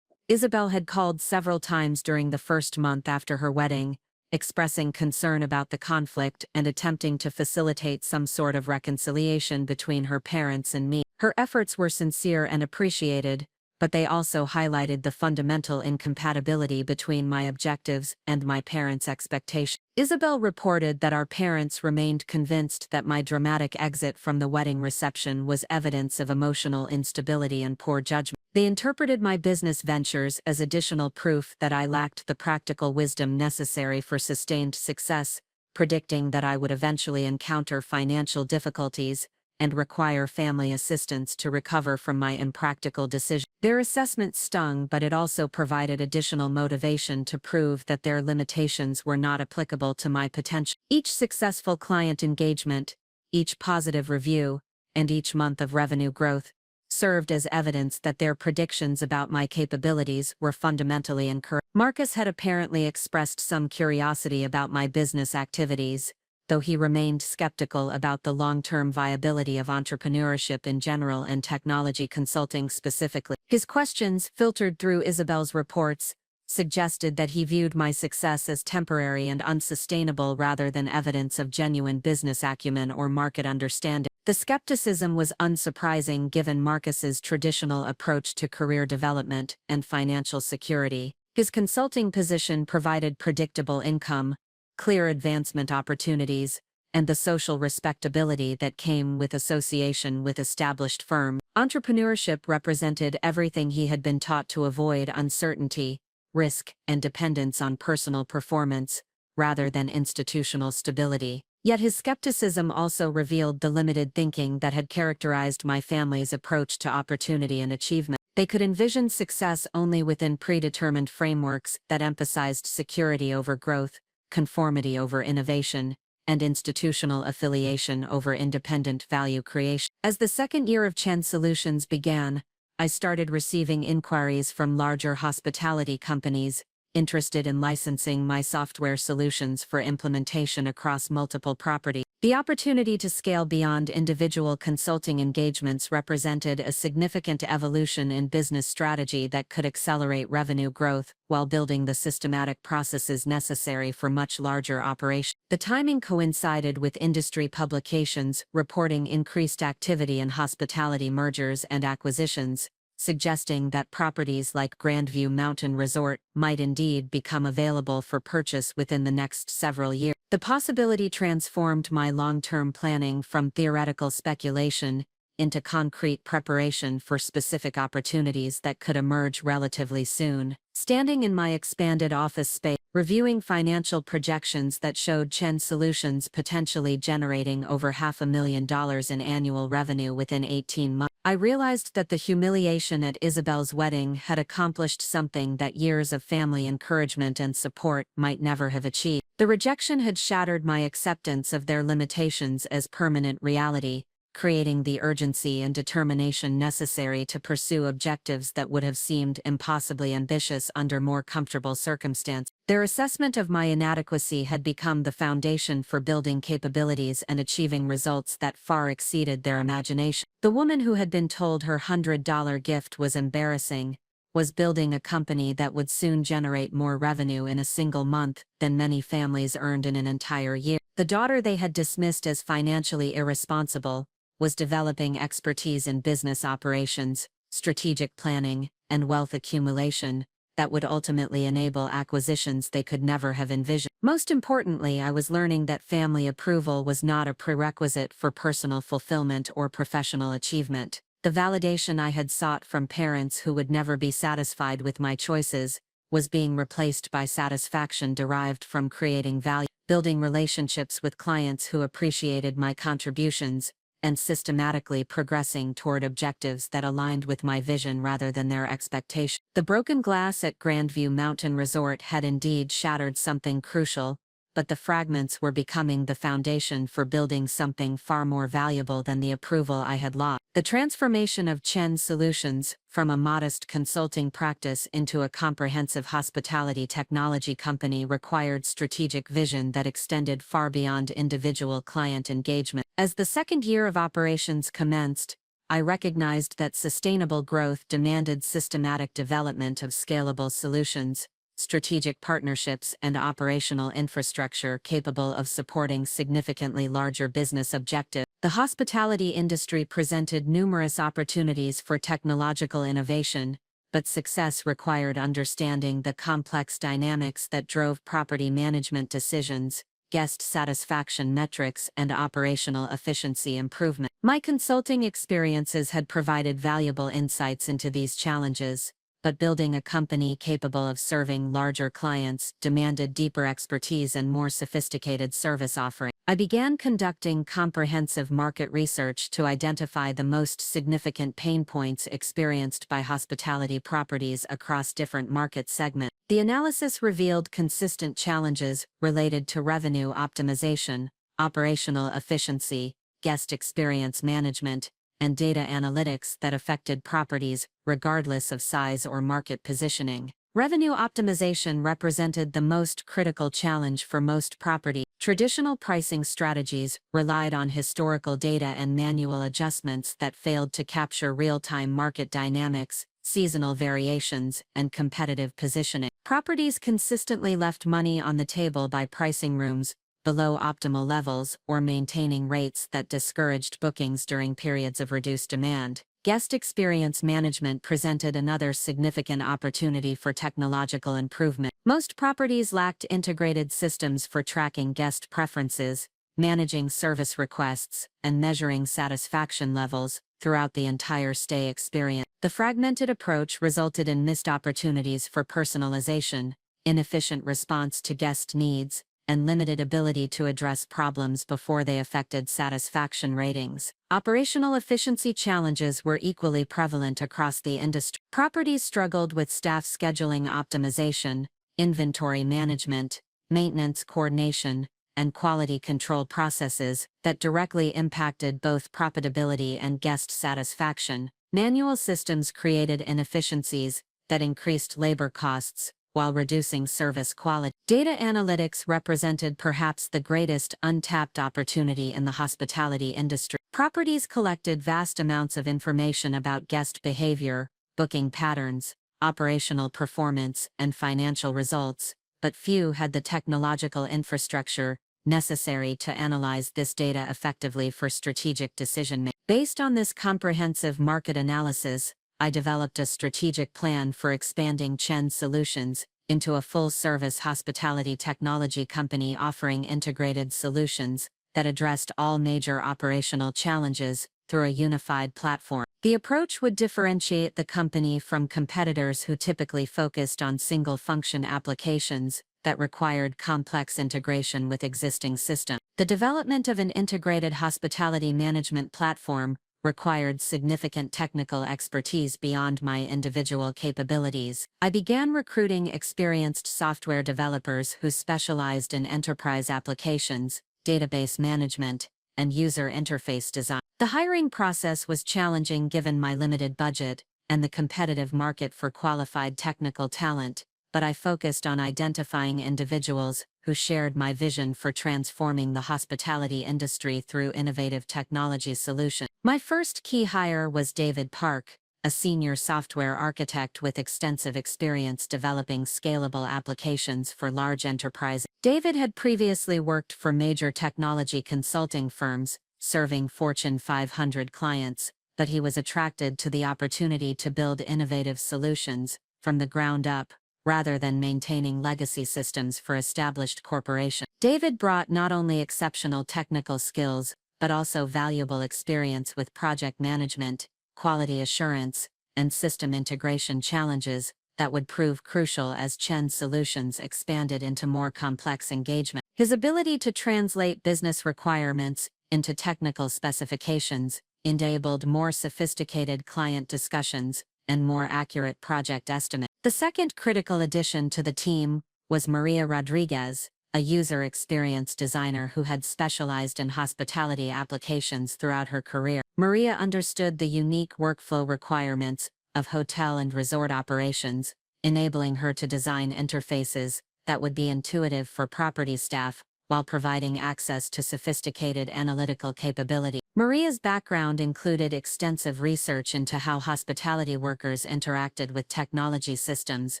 A: Isabel had called several times during the first month after her wedding, expressing concern about the conflict and attempting to facilitate some sort of reconciliation between her parents and me. Her efforts were sincere and appreciated, but they also highlighted the fundamental incompatibility between my objectives and my parents' expectations. Isabel reported that our parents remained convinced that my dramatic exit from the wedding reception was evidence of emotional instability and poor judgment. They interpreted my business ventures as additional proof that I lacked the practical wisdom necessary for sustained success, predicting that I would eventually encounter financial difficulties and require family assistance to recover from my impractical decision. Their assessment stung, but it also provided additional motivation to prove that their limitations were not applicable to my potential. Each successful client engagement, each positive review, and each month of revenue growth served as evidence that their predictions about my capabilities were fundamentally incorrect. Marcus had apparently expressed some curiosity about my business activities, though he remained skeptical about the long-term viability of entrepreneurship in general and technology consulting specifically. His questions, filtered through Isabel's reports, suggested that he viewed my success as temporary and unsustainable rather than evidence of genuine business acumen or market understanding. The skepticism was unsurprising given Marcus's traditional approach to career development and financial security. His consulting position provided predictable income, clear advancement opportunities, and the social respectability that came with association with established firms. Entrepreneurship represented everything he had been taught to avoid: uncertainty, risk, and dependence on personal performance, rather than institutional stability. Yet his skepticism also revealed the limited thinking that had characterized my family's approach to opportunity and achievement. They could envision success only within predetermined frameworks that emphasized security over growth, conformity over innovation, and institutional affiliation over independent value creation. As the second year of Chen Solutions began, I started receiving inquiries from larger hospitality companies interested in licensing my software solutions for implementation across multiple properties. The opportunity to scale beyond individual consulting engagements represented a significant evolution in business strategy that could accelerate revenue growth while building the systematic processes necessary for much larger operations. The timing coincided with industry publications reporting increased activity in hospitality mergers and acquisitions, suggesting that properties like Grandview Mountain Resort might indeed become available for purchase within the next several years. The possibility transformed my long-term planning from theoretical speculation into concrete preparation for specific opportunities that could emerge relatively soon. Standing in my expanded office space, reviewing financial projections that showed Chen Solutions potentially generating over $500,000 in annual revenue within 18 months, I realized that the humiliation at Isabel's wedding had accomplished something that years of family encouragement and support might never have achieved. The rejection had shattered my acceptance of their limitations as permanent reality, creating the urgency and determination necessary to pursue objectives that would have seemed impossibly ambitious under more comfortable circumstances. Their assessment of my inadequacy had become the foundation for building capabilities and achieving results that far exceeded their imagination. The woman who had been told her $100 gift was embarrassing was building a company that would soon generate more revenue in a single month than many families earned in an entire year.
B: The daughter they had dismissed as financially irresponsible was developing expertise in business operations, strategic planning, and wealth accumulation that would ultimately enable acquisitions they could never have envisioned. Most importantly, I was learning that family approval was not a prerequisite for personal fulfillment or professional achievement. The validation I had sought from parents who would never be satisfied with my choices was being replaced by satisfaction derived from creating value, building relationships with clients who appreciated my contributions, and systematically progressing toward objectives that aligned with my vision rather than their expectations. The broken glass at Grandview Mountain Resort had indeed shattered something crucial, but the fragments were becoming the foundation for building something far more valuable than the approval I had lost. The transformation of Chen Solutions, from a modest consulting practice into a comprehensive hospitality technology company, required strategic vision that extended far beyond individual client engagement. As the second year of operations commenced, I recognized that sustainable growth demanded systematic development of scalable solutions, strategic partnerships, and operational infrastructure capable of supporting significantly larger business objectives. The hospitality industry presented numerous opportunities for technological innovation, but success required understanding the complex dynamics that drove property management decisions, guest satisfaction metrics, and operational efficiency improvement. My consulting experiences had provided valuable insights into these challenges, but building a company capable of serving larger clients demanded deeper expertise and more sophisticated service offerings. I began conducting comprehensive market research to identify the most significant pain points experienced by hospitality properties across different market segments. The analysis revealed consistent challenges related to revenue optimization, operational efficiency, guest experience management, and data analytics that affected properties regardless of size or market positioning. Revenue optimization represented the most critical challenge for most properties. Traditional pricing strategies relied on historical data and manual adjustments that failed to capture real-time market dynamics, seasonal variations, and competitive positioning. Properties consistently left money on the table by pricing rooms below optimal levels or maintaining rates that discouraged bookings during periods of reduced demand. Guest experience management presented another significant opportunity for technological improvement. Most properties lacked integrated systems for tracking guest preferences, managing service requests, and measuring satisfaction levels throughout the entire stay experience. The fragmented approach resulted in missed opportunities for personalization, inefficient response to guest needs, and limited ability to address problems before they affected satisfaction ratings. Operational efficiency challenges were equally prevalent across the industry. Properties struggled with staff scheduling optimization, inventory management, maintenance coordination, and quality control processes that directly impacted both profitability and guest satisfaction. Manual systems created inefficiencies that increased labor costs while reducing service quality. Data analytics represented perhaps the greatest untapped opportunity in the hospitality industry. Properties collected vast amounts of information about guest behavior, booking patterns, operational performance, and financial results, but few had the technological infrastructure necessary to analyze this data effectively for strategic decision-making. Based on this comprehensive market analysis, I developed a strategic plan for expanding Chen Solutions into a full-service hospitality technology company offering integrated solutions that addressed all major operational challenges through a unified platform. The approach would differentiate the company from competitors who typically focused on single-function applications that required complex integration with existing systems. The development of an integrated hospitality management platform required significant technical expertise beyond my individual capabilities. I began recruiting experienced software developers who specialized in enterprise applications, database management, and user interface design. The hiring process was challenging given my limited budget and the competitive market for qualified technical talent, but I focused on identifying individuals who shared my vision for transforming the hospitality industry through innovative technology solutions. My first key hire was David Park, a senior software architect with extensive experience developing scalable applications for large enterprises. David had previously worked for major technology consulting firms, serving Fortune 500 clients, but he was attracted to the opportunity to build innovative solutions from the ground up, rather than maintaining legacy systems for established corporations. David brought not only exceptional technical skills, but also valuable experience with project management, quality assurance, and system integration challenges that would prove crucial as Chen's solutions expanded into more complex engagement. His ability to translate business requirements into technical specifications enabled more sophisticated client discussions and more accurate project estimates. The second critical addition to the team was Maria Rodriguez, a user experience designer who had specialized in hospitality applications throughout her career. Maria understood the unique workflow requirements of hotel and resort operations, enabling her to design interfaces that would be intuitive for property staff while providing access to sophisticated analytical capability. Maria's background included extensive research into how hospitality workers interacted with technology systems,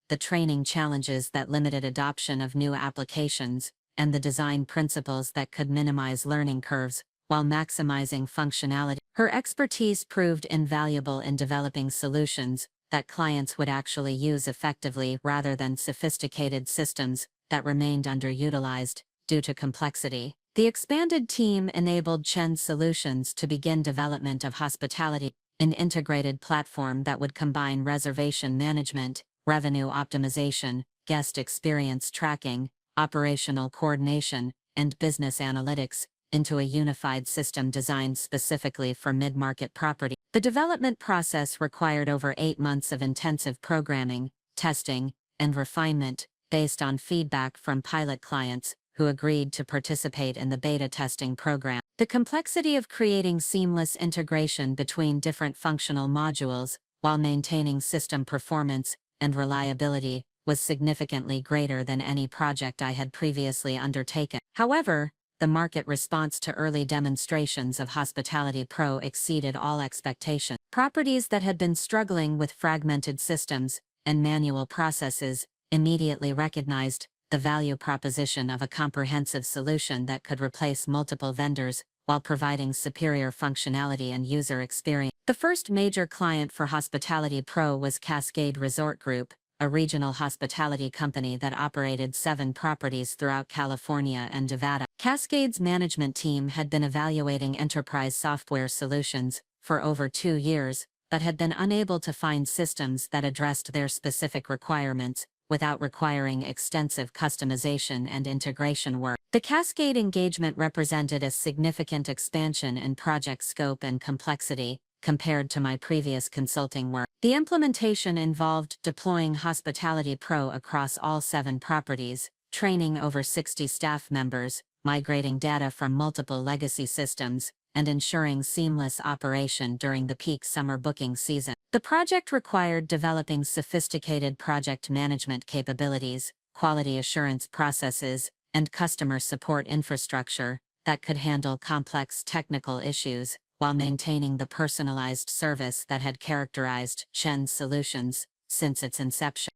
B: the training challenges that limited adoption of new applications, and the design principles that could minimize learning curves while maximizing functionality. Her expertise proved invaluable in developing solutions that clients would actually use effectively rather than sophisticated systems that remained underutilized due to complexity. The expanded team enabled Chen's solutions to begin development of hospitality, an integrated platform that would combine reservation management, revenue optimization, guest experience tracking, operational coordination, and business analytics into a unified system designed specifically for mid-market property. The development process required over 8 months of intensive programming, testing, and refinement, based on feedback from pilot clients who agreed to participate in the beta testing program. The complexity of creating seamless integration between different functional modules while maintaining system performance and reliability was significantly greater than any project I had previously undertaken. However, the market response to early demonstrations of Hospitality Pro exceeded all expectations. Properties that had been struggling with fragmented systems and manual processes immediately recognized the value proposition of a comprehensive solution that could replace multiple vendors while providing superior functionality and user experience. The first major client for Hospitality Pro was Cascade Resort Group, a regional hospitality company that operated 7 properties throughout California and Nevada. Cascade's management team had been evaluating enterprise software solutions for over 2 years, but had been unable to find systems that addressed their specific requirements without requiring extensive customization and integration work. The Cascade engagement represented a significant expansion in project scope and complexity compared to my previous consulting work. The implementation involved deploying Hospitality Pro across all 7 properties, training over 60 staff members, migrating data from multiple legacy systems, and ensuring seamless operation during the peak summer booking season. The project required developing sophisticated project management capabilities, quality assurance processes, and customer support infrastructure that could handle complex technical issues while maintaining the personalized service that had characterized Chen's solutions since its inception.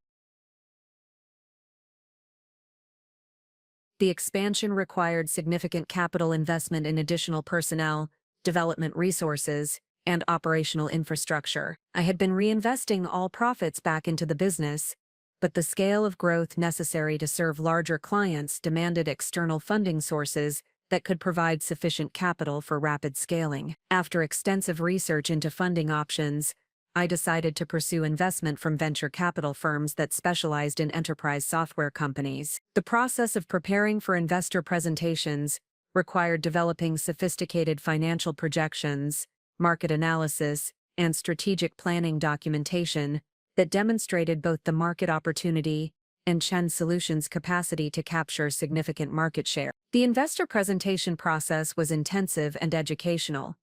A: The expansion required significant capital investment in additional personnel, development resources, and operational infrastructure. I had been reinvesting all profits back into the business, but the scale of growth necessary to serve larger clients demanded external funding sources that could provide sufficient capital for rapid scaling. After extensive research into funding options, I decided to pursue investment from venture capital firms that specialized in enterprise software companies. The process of preparing for investor presentations required developing sophisticated financial projections, market analysis, and strategic planning documentation that demonstrated both the market opportunity and Chen's solutions' capacity to capture significant market share. The investor presentation process was intensive and educational.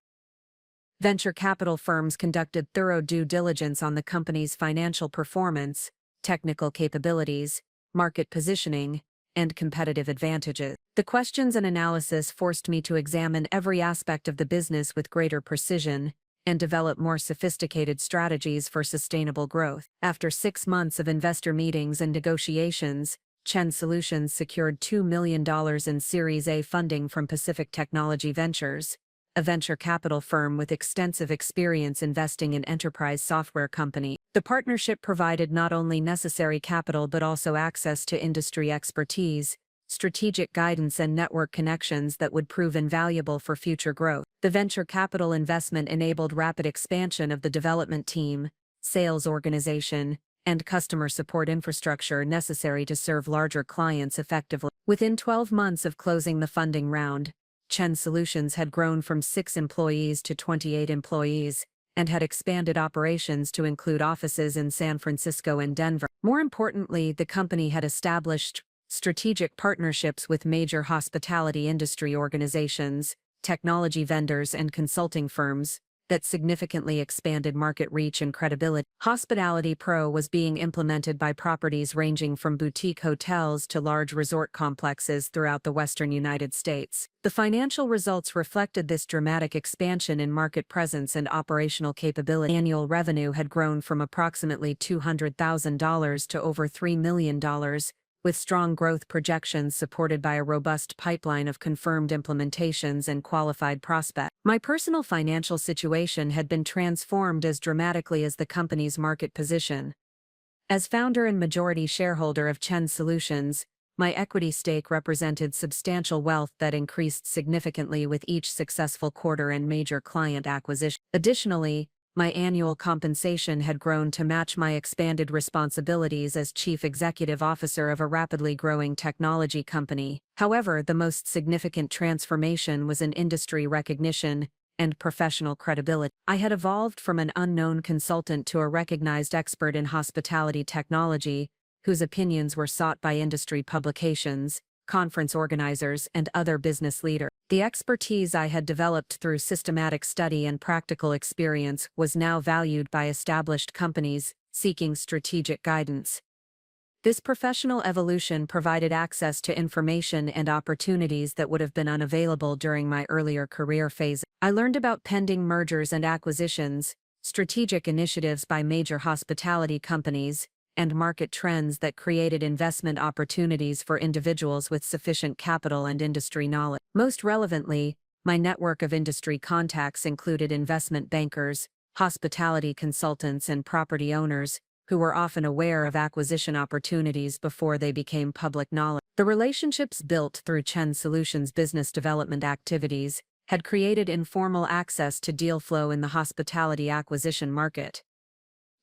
A: Venture capital firms conducted thorough due diligence on the company's financial performance, technical capabilities, market positioning, and competitive advantages. The questions and analysis forced me to examine every aspect of the business with greater precision, and develop more sophisticated strategies for sustainable growth. After 6 months of investor meetings and negotiations, Chen Solutions secured $2 million in Series A funding from Pacific Technology Ventures, a venture capital firm with extensive experience investing in enterprise software companies. The partnership provided not only necessary capital but also access to industry expertise, strategic guidance and network connections that would prove invaluable for future growth. The venture capital investment enabled rapid expansion of the development team, sales organization, and customer support infrastructure necessary to serve larger clients effectively. Within 12 months of closing the funding round, Chen Solutions had grown from 6 employees to 28 employees, and had expanded operations to include offices in San Francisco and Denver. More importantly, the company had established strategic partnerships with major hospitality industry organizations, technology vendors, and consulting firms that significantly expanded market reach and credibility. Hospitality Pro was being implemented by properties ranging from boutique hotels to large resort complexes throughout the western United States. The financial results reflected this dramatic expansion in market presence and operational capability. Annual revenue had grown from approximately $200,000 to over $3 million, with strong growth projections supported by a robust pipeline of confirmed implementations and qualified prospects. My personal financial situation had been transformed as dramatically as the company's market position. As founder and majority shareholder of Chen Solutions, my equity stake represented substantial wealth that increased significantly with each successful quarter and major client acquisition. Additionally, my annual compensation had grown to match my expanded responsibilities as chief executive officer of a rapidly growing technology company. However, the most significant transformation was in industry recognition and professional credibility. I had evolved from an unknown consultant to a recognized expert in hospitality technology, whose opinions were sought by industry publications, conference organizers, and other business leaders. The expertise I had developed through systematic study and practical experience was now valued by established companies seeking strategic guidance. This professional evolution provided access to information and opportunities that would have been unavailable during my earlier career phase. I learned about pending mergers and acquisitions, strategic initiatives by major hospitality companies, and market trends that created investment opportunities for individuals with sufficient capital and industry knowledge. Most relevantly, my network of industry contacts included investment bankers, hospitality consultants, and property owners, who were often aware of acquisition opportunities before they became public knowledge. The relationships built through Chen Solutions' business development activities had created informal access to deal flow in the hospitality acquisition market.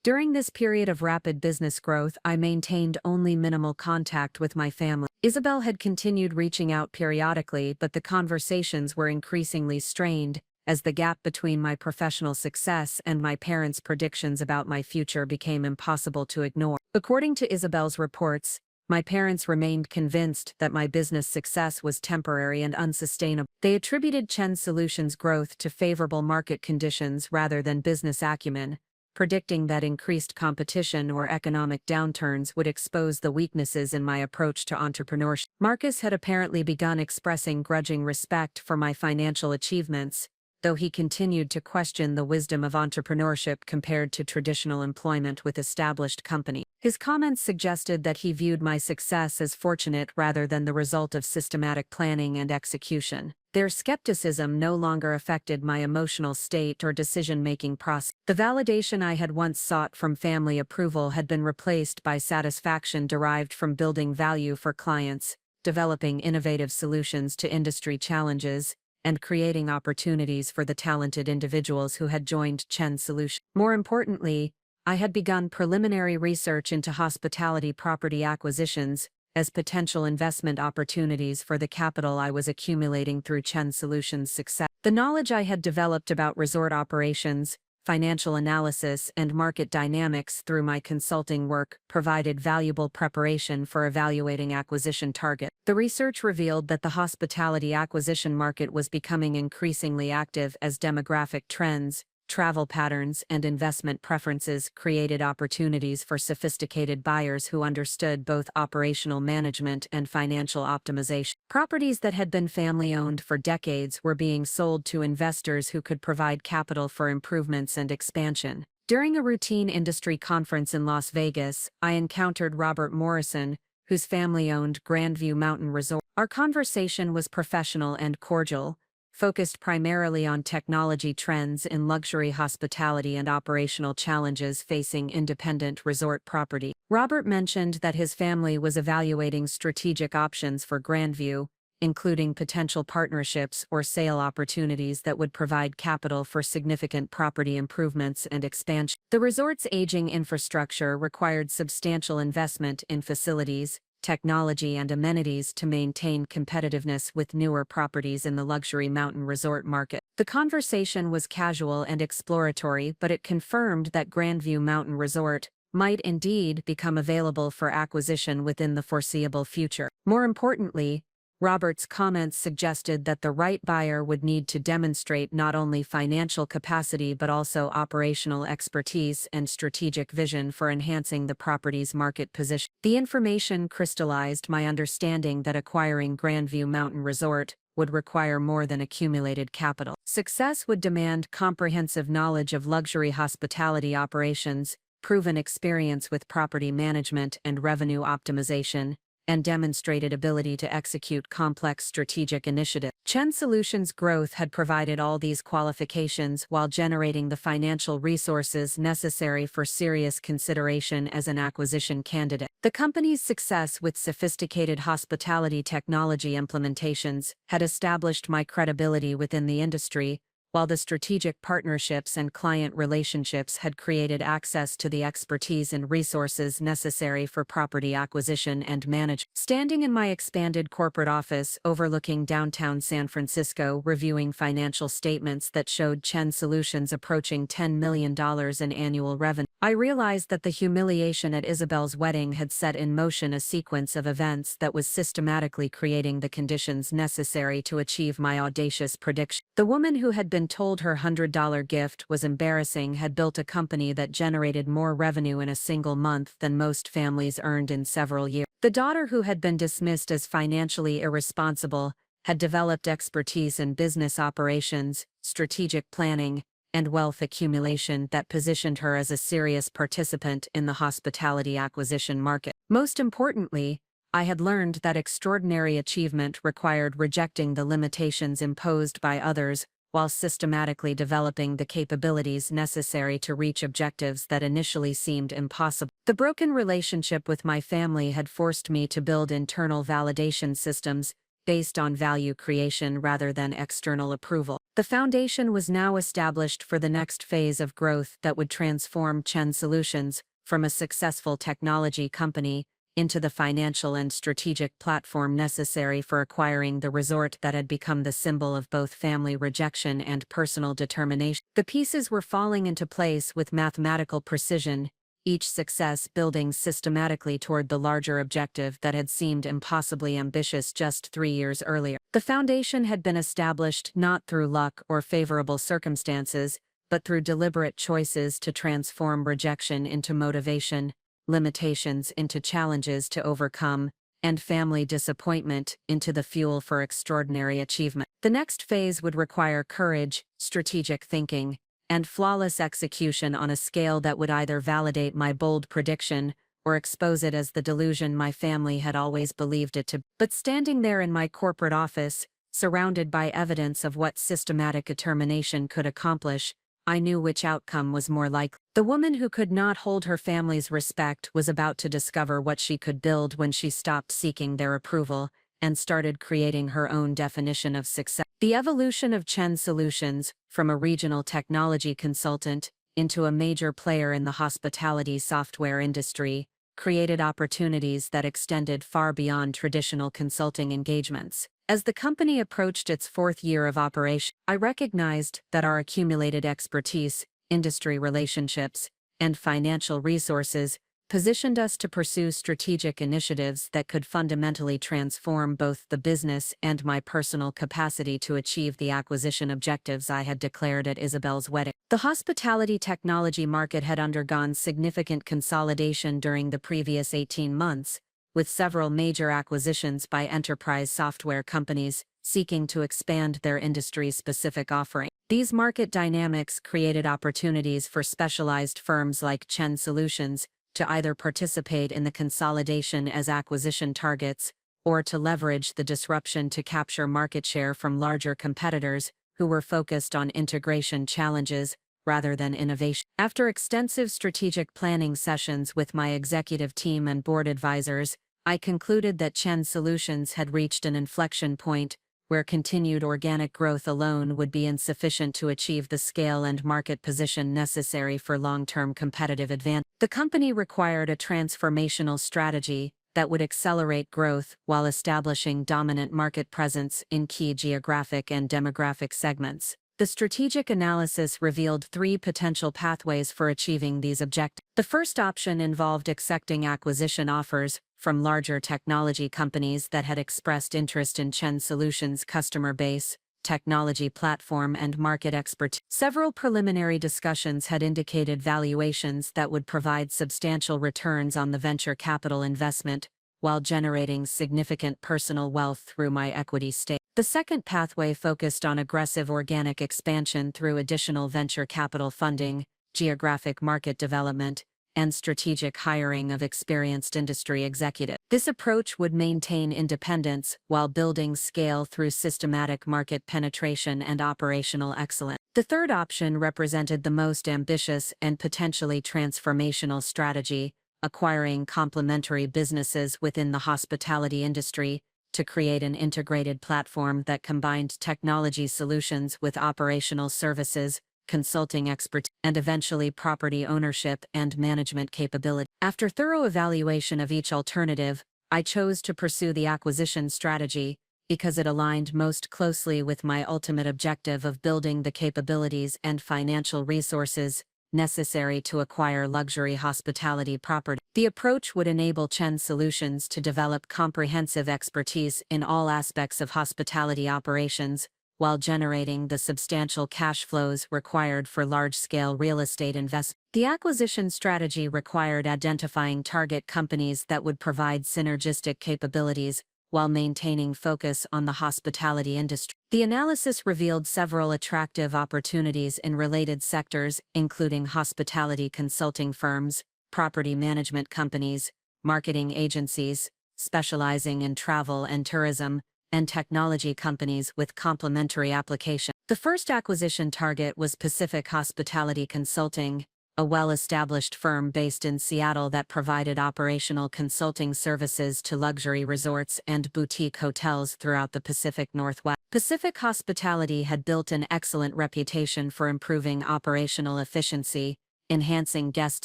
A: During this period of rapid business growth, I maintained only minimal contact with my family. Isabel had continued reaching out periodically, but the conversations were increasingly strained, as the gap between my professional success and my parents' predictions about my future became impossible to ignore. According to Isabel's reports, my parents remained convinced that my business success was temporary and unsustainable. They attributed Chen Solutions' growth to favorable market conditions rather than business acumen, predicting that increased competition or economic downturns would expose the weaknesses in my approach to entrepreneurship. Marcus had apparently begun expressing grudging respect for my financial achievements, though he continued to question the wisdom of entrepreneurship compared to traditional employment with established companies. His comments suggested that he viewed my success as fortunate rather than the result of systematic planning and execution. Their skepticism no longer affected my emotional state or decision-making process. The validation I had once sought from family approval had been replaced by satisfaction derived from building value for clients, developing innovative solutions to industry challenges, and creating opportunities for the talented individuals who had joined Chen Solutions. More importantly, I had begun preliminary research into hospitality property acquisitions as potential investment opportunities for the capital I was accumulating through Chen Solutions' success. The knowledge I had developed about resort operations, financial analysis, and market dynamics through my consulting work provided valuable preparation for evaluating acquisition targets. The research revealed that the hospitality acquisition market was becoming increasingly active as demographic trends, travel patterns, and investment preferences created opportunities for sophisticated buyers who understood both operational management and financial optimization. Properties that had been family-owned for decades were being sold to investors who could provide capital for improvements and expansion. During a routine industry conference in Las Vegas, I encountered Robert Morrison, whose family owned Grandview Mountain Resort. Our conversation was professional and cordial, focused primarily on technology trends in luxury hospitality and operational challenges facing independent resort property. Robert mentioned that his family was evaluating strategic options for Grandview, including potential partnerships or sale opportunities that would provide capital for significant property improvements and expansion. The resort's aging infrastructure required substantial investment in facilities, technology, and amenities to maintain competitiveness with newer properties in the luxury mountain resort market. The conversation was casual and exploratory, but it confirmed that Grandview Mountain Resort might indeed become available for acquisition within the foreseeable future. More importantly, Robert's comments suggested that the right buyer would need to demonstrate not only financial capacity but also operational expertise and strategic vision for enhancing the property's market position. The information crystallized my understanding that acquiring Grandview Mountain Resort would require more than accumulated capital. Success would demand comprehensive knowledge of luxury hospitality operations, proven experience with property management and revenue optimization, and demonstrated ability to execute complex strategic initiatives. Chen Solutions' growth had provided all these qualifications while generating the financial resources necessary for serious consideration as an acquisition candidate. The company's success with sophisticated hospitality technology implementations had established my credibility within the industry, while the strategic partnerships and client relationships had created access to the expertise and resources necessary for property acquisition and management. Standing in my expanded corporate office overlooking downtown San Francisco, reviewing financial statements that showed Chen Solutions approaching $10 million in annual revenue, I realized that the humiliation at Isabel's wedding had set in motion a sequence of events that was systematically creating the conditions necessary to achieve my audacious prediction. The woman who had been told her $100 gift was embarrassing had built a company that generated more revenue in a single month than most families earned in several years. The daughter who had been dismissed as financially irresponsible had developed expertise in business operations, strategic planning, and wealth accumulation that positioned her as a serious participant in the hospitality acquisition market. Most importantly, I had learned that extraordinary achievement required rejecting the limitations imposed by others while systematically developing the capabilities necessary to reach objectives that initially seemed impossible. The broken relationship with my family had forced me to build internal validation systems based on value creation rather than external approval. The foundation was now established for the next phase of growth that would transform Chen Solutions from a successful technology company into the financial and strategic platform necessary for acquiring the resort that had become the symbol of both family rejection and personal determination. The pieces were falling into place with mathematical precision, each success building systematically toward the larger objective that had seemed impossibly ambitious just 3 years earlier. The foundation had been established not through luck or favorable circumstances, but through deliberate choices to transform rejection into motivation, limitations into challenges to overcome, and family disappointment into the fuel for extraordinary achievement. The next phase would require courage, strategic thinking, and flawless execution on a scale that would either validate my bold prediction or expose it as the delusion my family had always believed it to be. But standing there in my corporate office, surrounded by evidence of what systematic determination could accomplish, I knew which outcome was more likely. The woman who could not hold her family's respect was about to discover what she could build when she stopped seeking their approval and started creating her own definition of success. The evolution of Chen Solutions, from a regional technology consultant into a major player in the hospitality software industry, created opportunities that extended far beyond traditional consulting engagements. As the company approached its 4th year of operation, I recognized that our accumulated expertise, industry relationships, and financial resources positioned us to pursue strategic initiatives that could fundamentally transform both the business and my personal capacity to achieve the acquisition objectives I had declared at Isabel's wedding. The hospitality technology market had undergone significant consolidation during the previous 18 months, with several major acquisitions by enterprise software companies seeking to expand their industry-specific offering. These market dynamics created opportunities for specialized firms like Chen Solutions to either participate in the consolidation as acquisition targets or to leverage the disruption to capture market share from larger competitors who were focused on integration challenges rather than innovation. After extensive strategic planning sessions with my executive team and board advisors, I concluded that Chen Solutions had reached an inflection point where continued organic growth alone would be insufficient to achieve the scale and market position necessary for long-term competitive advantage. The company required a transformational strategy that would accelerate growth while establishing dominant market presence in key geographic and demographic segments. The strategic analysis revealed three potential pathways for achieving these objectives. The first option involved accepting acquisition offers from larger technology companies that had expressed interest in Chen Solutions' customer base, technology platform, and market expertise. Several preliminary discussions had indicated valuations that would provide substantial returns on the venture capital investment, while generating significant personal wealth through my equity stake. The second pathway focused on aggressive organic expansion through additional venture capital funding, geographic market development, and strategic hiring of experienced industry executives. This approach would maintain independence while building scale through systematic market penetration and operational excellence. The third option represented the most ambitious and potentially transformational strategy, acquiring complementary businesses within the hospitality industry to create an integrated platform that combined technology solutions with operational services, consulting expertise, and eventually property ownership and management capability. After thorough evaluation of each alternative, I chose to pursue the acquisition strategy because it aligned most closely with my ultimate objective of building the capabilities and financial resources necessary to acquire luxury hospitality property. The approach would enable Chen Solutions to develop comprehensive expertise in all aspects of hospitality operations, while generating the substantial cash flows required for large-scale real estate investment. The acquisition strategy required identifying target companies that would provide synergistic capabilities while maintaining focus on the hospitality industry. The analysis revealed several attractive opportunities in related sectors, including hospitality consulting firms, property management companies, marketing agencies, specializing in travel and tourism, and technology companies with complementary applications. The first acquisition target was Pacific Hospitality Consulting, a well-established firm based in Seattle that provided operational consulting services to luxury resorts and boutique hotels throughout the Pacific Northwest. Pacific Hospitality had built an excellent reputation for improving operational efficiency, enhancing guest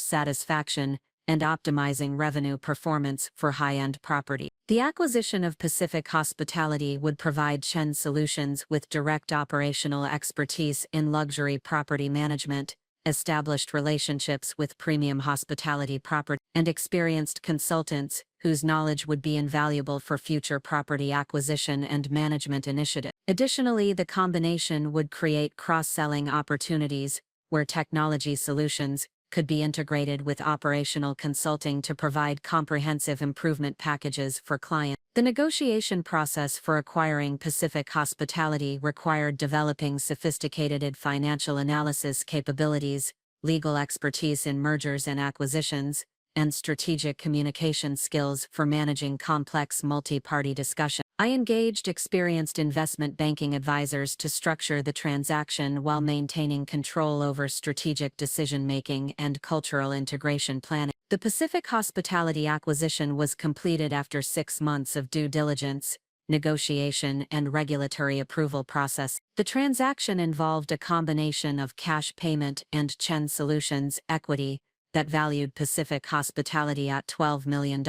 A: satisfaction, and optimizing revenue performance for high-end property. The acquisition of Pacific Hospitality would provide Chen Solutions with direct operational expertise in luxury property management, established relationships with premium hospitality property, and experienced consultants whose knowledge would be invaluable for future property acquisition and management initiatives. Additionally, the combination would create cross-selling opportunities where technology solutions could be integrated with operational consulting to provide comprehensive improvement packages for clients. The negotiation process for acquiring Pacific Hospitality required developing sophisticated financial analysis capabilities, legal expertise in mergers and acquisitions, and strategic communication skills for managing complex multi-party discussions. I engaged experienced investment banking advisors to structure the transaction while maintaining control over strategic decision-making and cultural integration planning. The Pacific Hospitality acquisition was completed after 6 months of due diligence, negotiation, and regulatory approval process. The transaction involved a combination of cash payment and Chen Solutions equity that valued Pacific Hospitality at $12 million,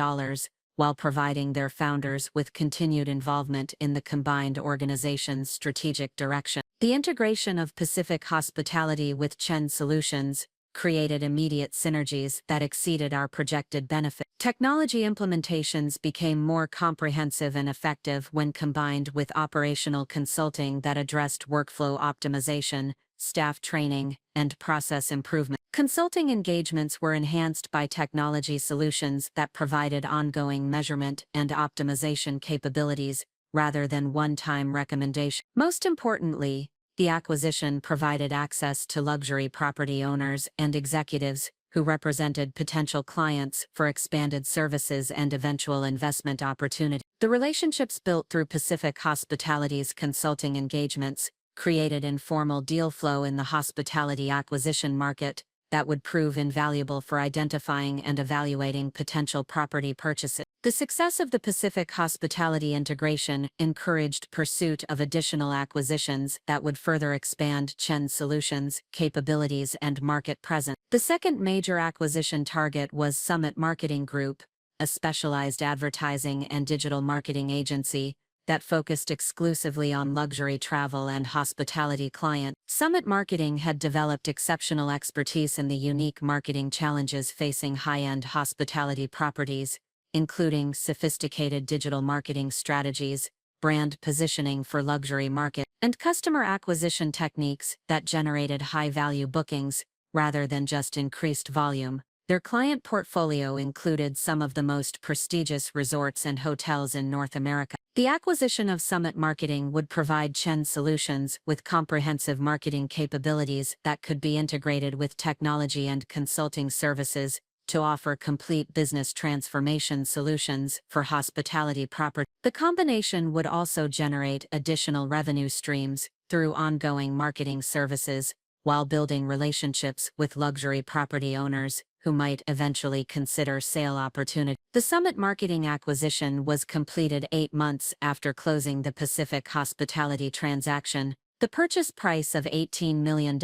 A: while providing their founders with continued involvement in the combined organization's strategic direction. The integration of Pacific Hospitality with Chen Solutions created immediate synergies that exceeded our projected benefit. Technology implementations became more comprehensive and effective when combined with operational consulting that addressed workflow optimization,
B: staff training, and process improvement. Consulting engagements were enhanced by technology solutions that provided ongoing measurement and optimization capabilities, rather than one-time recommendation. Most importantly, the acquisition provided access to luxury property owners and executives who represented potential clients for expanded services and eventual investment opportunity. The relationships built through Pacific Hospitality's consulting engagements created informal deal flow in the hospitality acquisition market that would prove invaluable for identifying and evaluating potential property purchases. The success of the Pacific Hospitality integration encouraged pursuit of additional acquisitions that would further expand Chen's solutions, capabilities, and market presence. The second major acquisition target was Summit Marketing Group, a specialized advertising and digital marketing agency that focused exclusively on luxury travel and hospitality clients. Summit Marketing had developed exceptional expertise in the unique marketing challenges facing high-end hospitality properties, including sophisticated digital marketing strategies, brand positioning for luxury market, and customer acquisition techniques that generated high-value bookings, rather than just increased volume. Their client portfolio included some of the most prestigious resorts and hotels in North America. The acquisition of Summit Marketing would provide Chen Solutions with comprehensive marketing capabilities that could be integrated with technology and consulting services to offer complete business transformation solutions for hospitality property. The combination would also generate additional revenue streams through ongoing marketing services, while building relationships with luxury property owners who might eventually consider sale opportunity. The Summit Marketing acquisition was completed 8 months after closing the Pacific Hospitality transaction. The purchase price of $18 million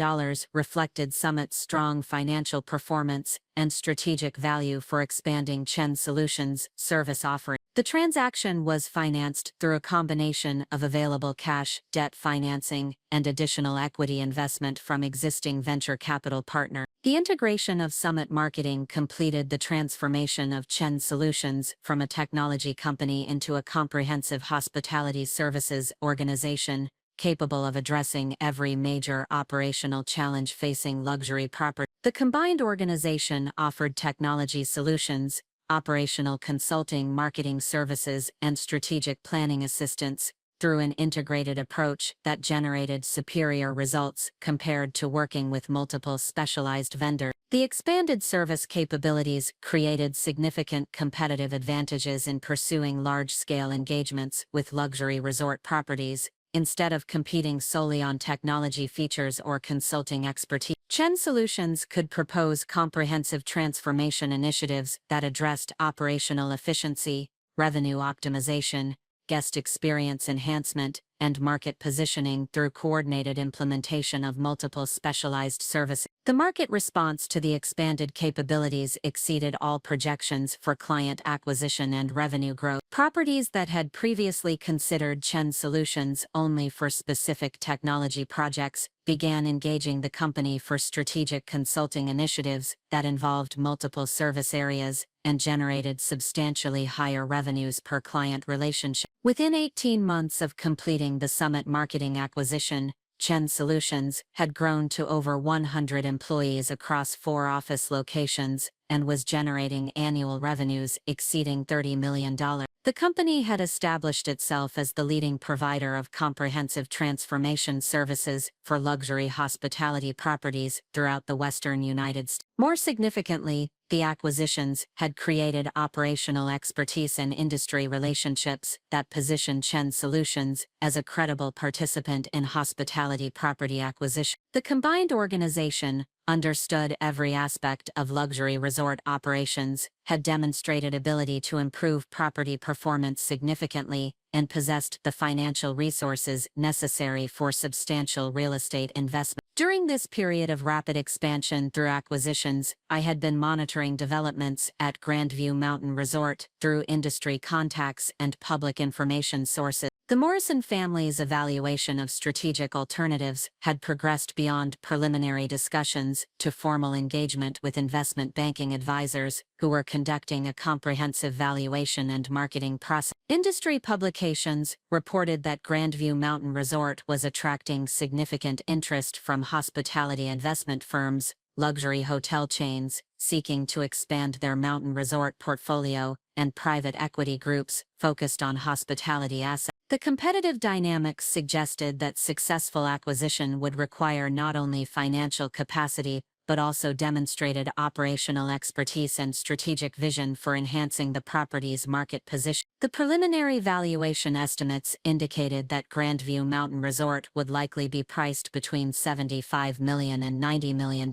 B: reflected Summit's strong financial performance and strategic value for expanding Chen Solutions' service offering. The transaction was financed through a combination of available cash, debt financing, and additional equity investment from existing venture capital partners. The integration of Summit Marketing completed the transformation of Chen Solutions from a technology company into a comprehensive hospitality services organization, capable of addressing every major operational challenge facing luxury property. The combined organization offered technology solutions, operational consulting, marketing services, and strategic planning assistance through an integrated approach that generated superior results compared to working with multiple specialized vendors. The expanded service capabilities created significant competitive advantages in pursuing large-scale engagements with luxury resort properties, instead of competing solely on technology features or consulting expertise. Chen Solutions could propose comprehensive transformation initiatives that addressed operational efficiency, revenue optimization, guest experience enhancement, and market positioning through coordinated implementation of multiple specialized services. The market response to the expanded capabilities exceeded all projections for client acquisition and revenue growth. Properties that had previously considered Chen Solutions only for specific technology projects began engaging the company for strategic consulting initiatives that involved multiple service areas and generated substantially higher revenues per client relationship. Within 18 months of completing the Summit Marketing acquisition, Chen Solutions had grown to over 100 employees across 4 office locations and was generating annual revenues exceeding $30 million. The company had established itself as the leading provider of comprehensive transformation services for luxury hospitality properties throughout the Western United States. More significantly, the acquisitions had created operational expertise and industry relationships that positioned Chen Solutions as a credible participant in hospitality property acquisition. The combined organization understood every aspect of luxury resort operations, had demonstrated ability to improve property performance significantly, and possessed the financial resources necessary for substantial real estate investment. During this period of rapid expansion through acquisitions, I had been monitoring developments at Grandview Mountain Resort through industry contacts and public information sources. The Morrison family's evaluation of strategic alternatives had progressed beyond preliminary discussions to formal engagement with investment banking advisors who were conducting a comprehensive valuation and marketing process. Industry publications reported that Grandview Mountain Resort was attracting significant interest from hospitality investment firms, luxury hotel chains, seeking to expand their mountain resort portfolio, and private equity groups focused on hospitality assets. The competitive dynamics suggested that successful acquisition would require not only financial capacity but also demonstrated operational expertise and strategic vision for enhancing the property's market position. The preliminary valuation estimates indicated that Grandview Mountain Resort would likely be priced between $75 million and $90 million,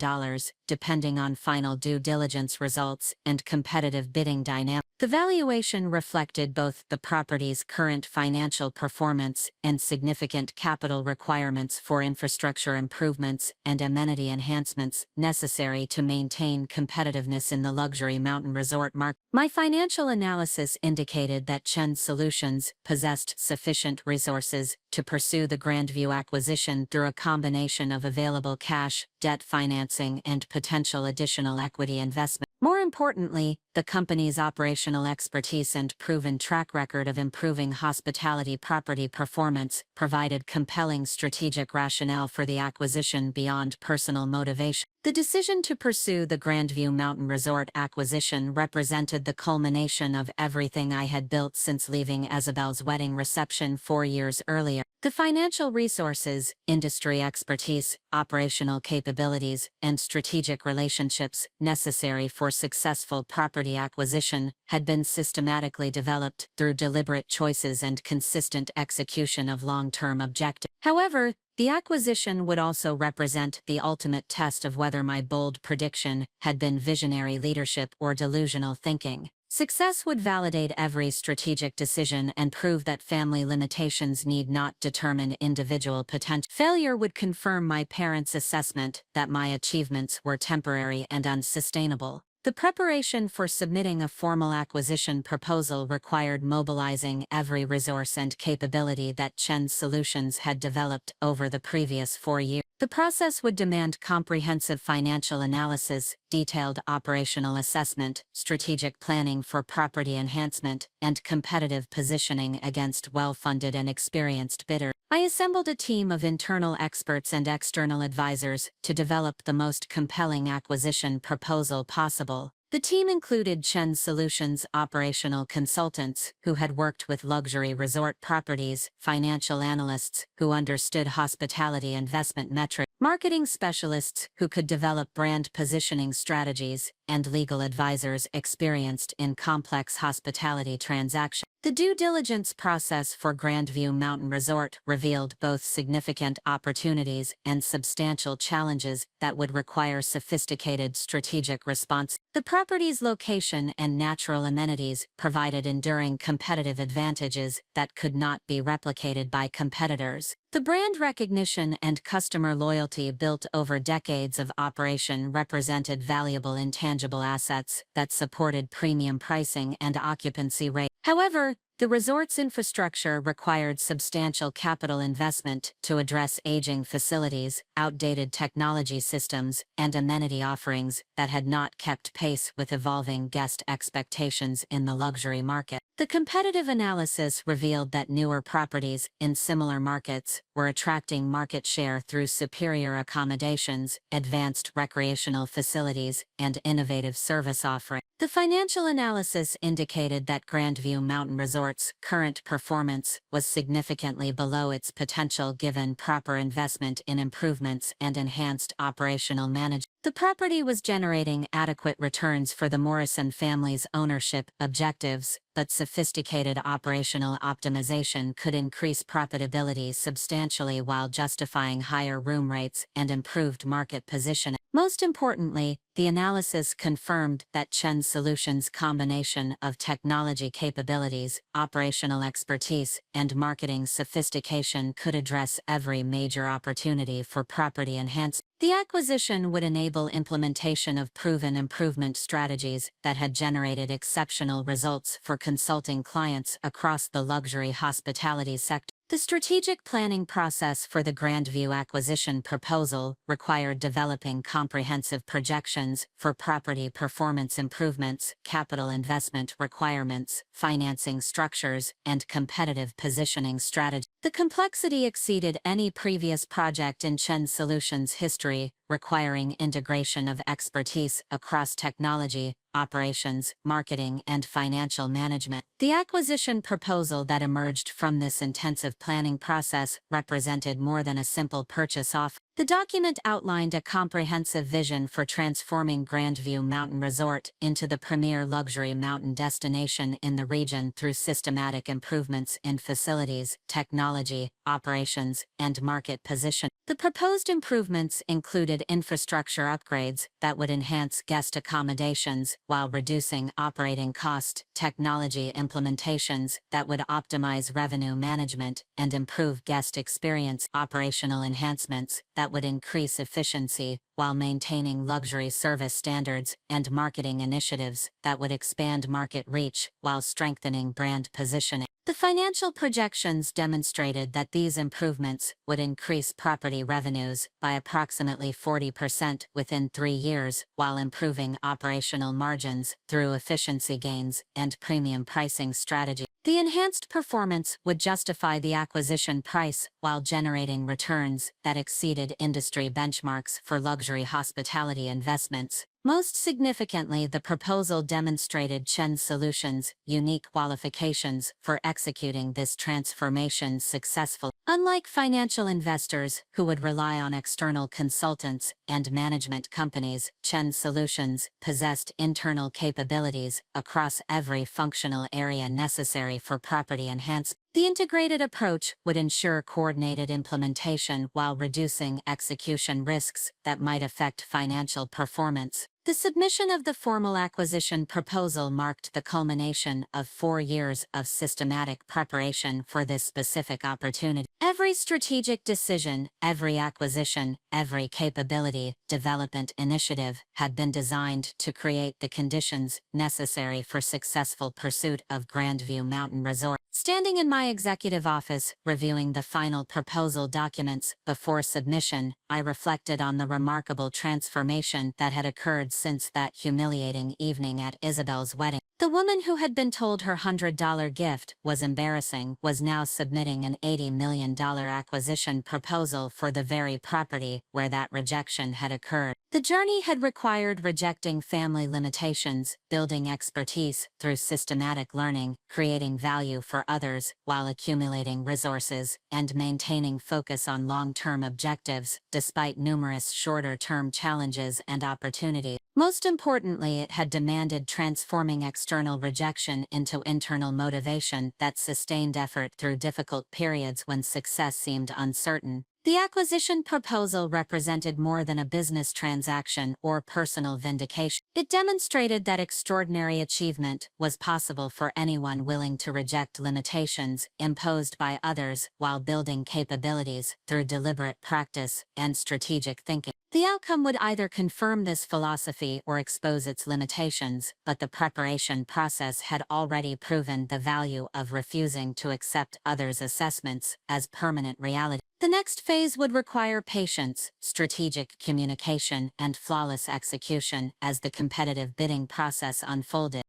B: depending on final due diligence results and competitive bidding dynamics. The valuation reflected both the property's current financial performance and significant capital requirements for infrastructure improvements and amenity enhancements necessary to maintain competitiveness in the luxury mountain resort market. My financial analysis indicated that Chen Solutions possessed sufficient resources to pursue the Grandview acquisition through a combination of available cash, debt financing, and potential additional equity investment. More importantly, the company's operational expertise and proven track record of improving hospitality property performance provided compelling strategic rationale for the acquisition beyond personal motivation. The decision to pursue the Grandview Mountain Resort acquisition represented the culmination of everything I had built since leaving Isabel's wedding reception 4 years earlier. The financial resources, industry expertise, operational capabilities, and strategic relationships necessary for successful property acquisition had been systematically developed through deliberate choices and consistent execution of long-term objectives. However, the acquisition would also represent the ultimate test of whether my bold prediction had been visionary leadership or delusional thinking. Success would validate every strategic decision and prove that family limitations need not determine individual potential. Failure would confirm my parents' assessment that my achievements were temporary and unsustainable. The preparation for submitting a formal acquisition proposal required mobilizing every resource and capability that Chen Solutions had developed over the previous 4 years. The process would demand comprehensive financial analysis, detailed operational assessment, strategic planning for property enhancement, and competitive positioning against well-funded and experienced bidders. I assembled a team of internal experts and external advisors to develop the most compelling acquisition proposal possible. The team included Chen Solutions operational consultants who had worked with luxury resort properties, financial analysts who understood hospitality investment metrics, marketing specialists who could develop brand positioning strategies, and legal advisors experienced in complex hospitality transactions. The due diligence process for Grandview Mountain Resort revealed both significant opportunities and substantial challenges that would require sophisticated strategic response. The property's location and natural amenities provided enduring competitive advantages that could not be replicated by competitors. The brand recognition and customer loyalty built over decades of operation represented valuable intangible assets that supported premium pricing and occupancy rates. However, the resort's infrastructure required substantial capital investment to address aging facilities, outdated technology systems, and amenity offerings that had not kept pace with evolving guest expectations in the luxury market. The competitive analysis revealed that newer properties in similar markets were attracting market share through superior accommodations, advanced recreational facilities, and innovative service offerings. The financial analysis indicated that Grandview Mountain Resort's current performance was significantly below its potential given proper investment in improvements and enhanced operational management. The property was generating adequate returns for the Morrison family's ownership objectives, but sophisticated operational optimization could increase profitability substantially while justifying higher room rates and improved market positioning. Most importantly, the analysis confirmed that Chen Solutions' combination of technology capabilities, operational expertise, and marketing sophistication could address every major opportunity for property enhancement. The acquisition would enable implementation of proven improvement strategies that had generated exceptional results for consulting clients across the luxury hospitality sector. The strategic planning process for the Grandview acquisition proposal required developing comprehensive projections for property performance improvements, capital investment requirements, financing structures, and competitive positioning strategy. The complexity exceeded any previous project in Chen Solutions' history, requiring integration of expertise across technology, operations, marketing, and financial management. The acquisition proposal that emerged from this intensive planning process represented more than a simple purchase offer. The document outlined a comprehensive vision for transforming Grandview Mountain Resort into the premier luxury mountain destination in the region through systematic improvements in facilities, technology, operations, and market position. The proposed improvements included infrastructure upgrades that would enhance guest accommodations while reducing operating cost, technology implementations that would optimize revenue management and improve guest experience, operational enhancements that would increase efficiency while maintaining luxury service standards, and marketing initiatives that would expand market reach while strengthening brand positioning. The financial projections demonstrated that these improvements would increase property revenues by approximately 40% within 3 years, while improving operational margins through efficiency gains and premium pricing strategy. The enhanced performance would justify the acquisition price while generating returns that exceeded industry benchmarks for luxury hospitality investments. Most significantly, the proposal demonstrated Chen Solutions' unique qualifications for executing this transformation successfully. Unlike financial investors who would rely on external consultants and management companies, Chen Solutions possessed internal capabilities across every functional area necessary for property enhancement. The integrated approach would ensure coordinated implementation while reducing execution risks that might affect financial performance. The submission of the formal acquisition proposal marked the culmination of 4 years of systematic preparation for this specific opportunity. Every strategic decision, every acquisition, every capability development initiative had been designed to create the conditions necessary for successful pursuit of Grandview Mountain Resort. Standing in my executive office, reviewing the final proposal documents before submission, I reflected on the remarkable transformation that had occurred since that humiliating evening at Isabel's wedding. The woman who had been told her $100 gift was embarrassing was now submitting an $80 million acquisition proposal for the very property where that rejection had occurred. The journey had required rejecting family limitations, building expertise through systematic learning, creating value for others while accumulating resources, and maintaining focus on long-term objectives, despite numerous shorter-term challenges and opportunities. Most importantly, it had demanded transforming external rejection into internal motivation that sustained effort through difficult periods when success seemed uncertain. The acquisition proposal represented more than a business transaction or personal vindication. It demonstrated that extraordinary achievement was possible for anyone willing to reject limitations imposed by others while building capabilities through deliberate practice and strategic thinking. The outcome would either confirm this philosophy or expose its limitations, but the preparation process had already proven the value of refusing to accept others' assessments as permanent reality. The next phase would require patience, strategic communication, and flawless execution as the competitive bidding process unfolded.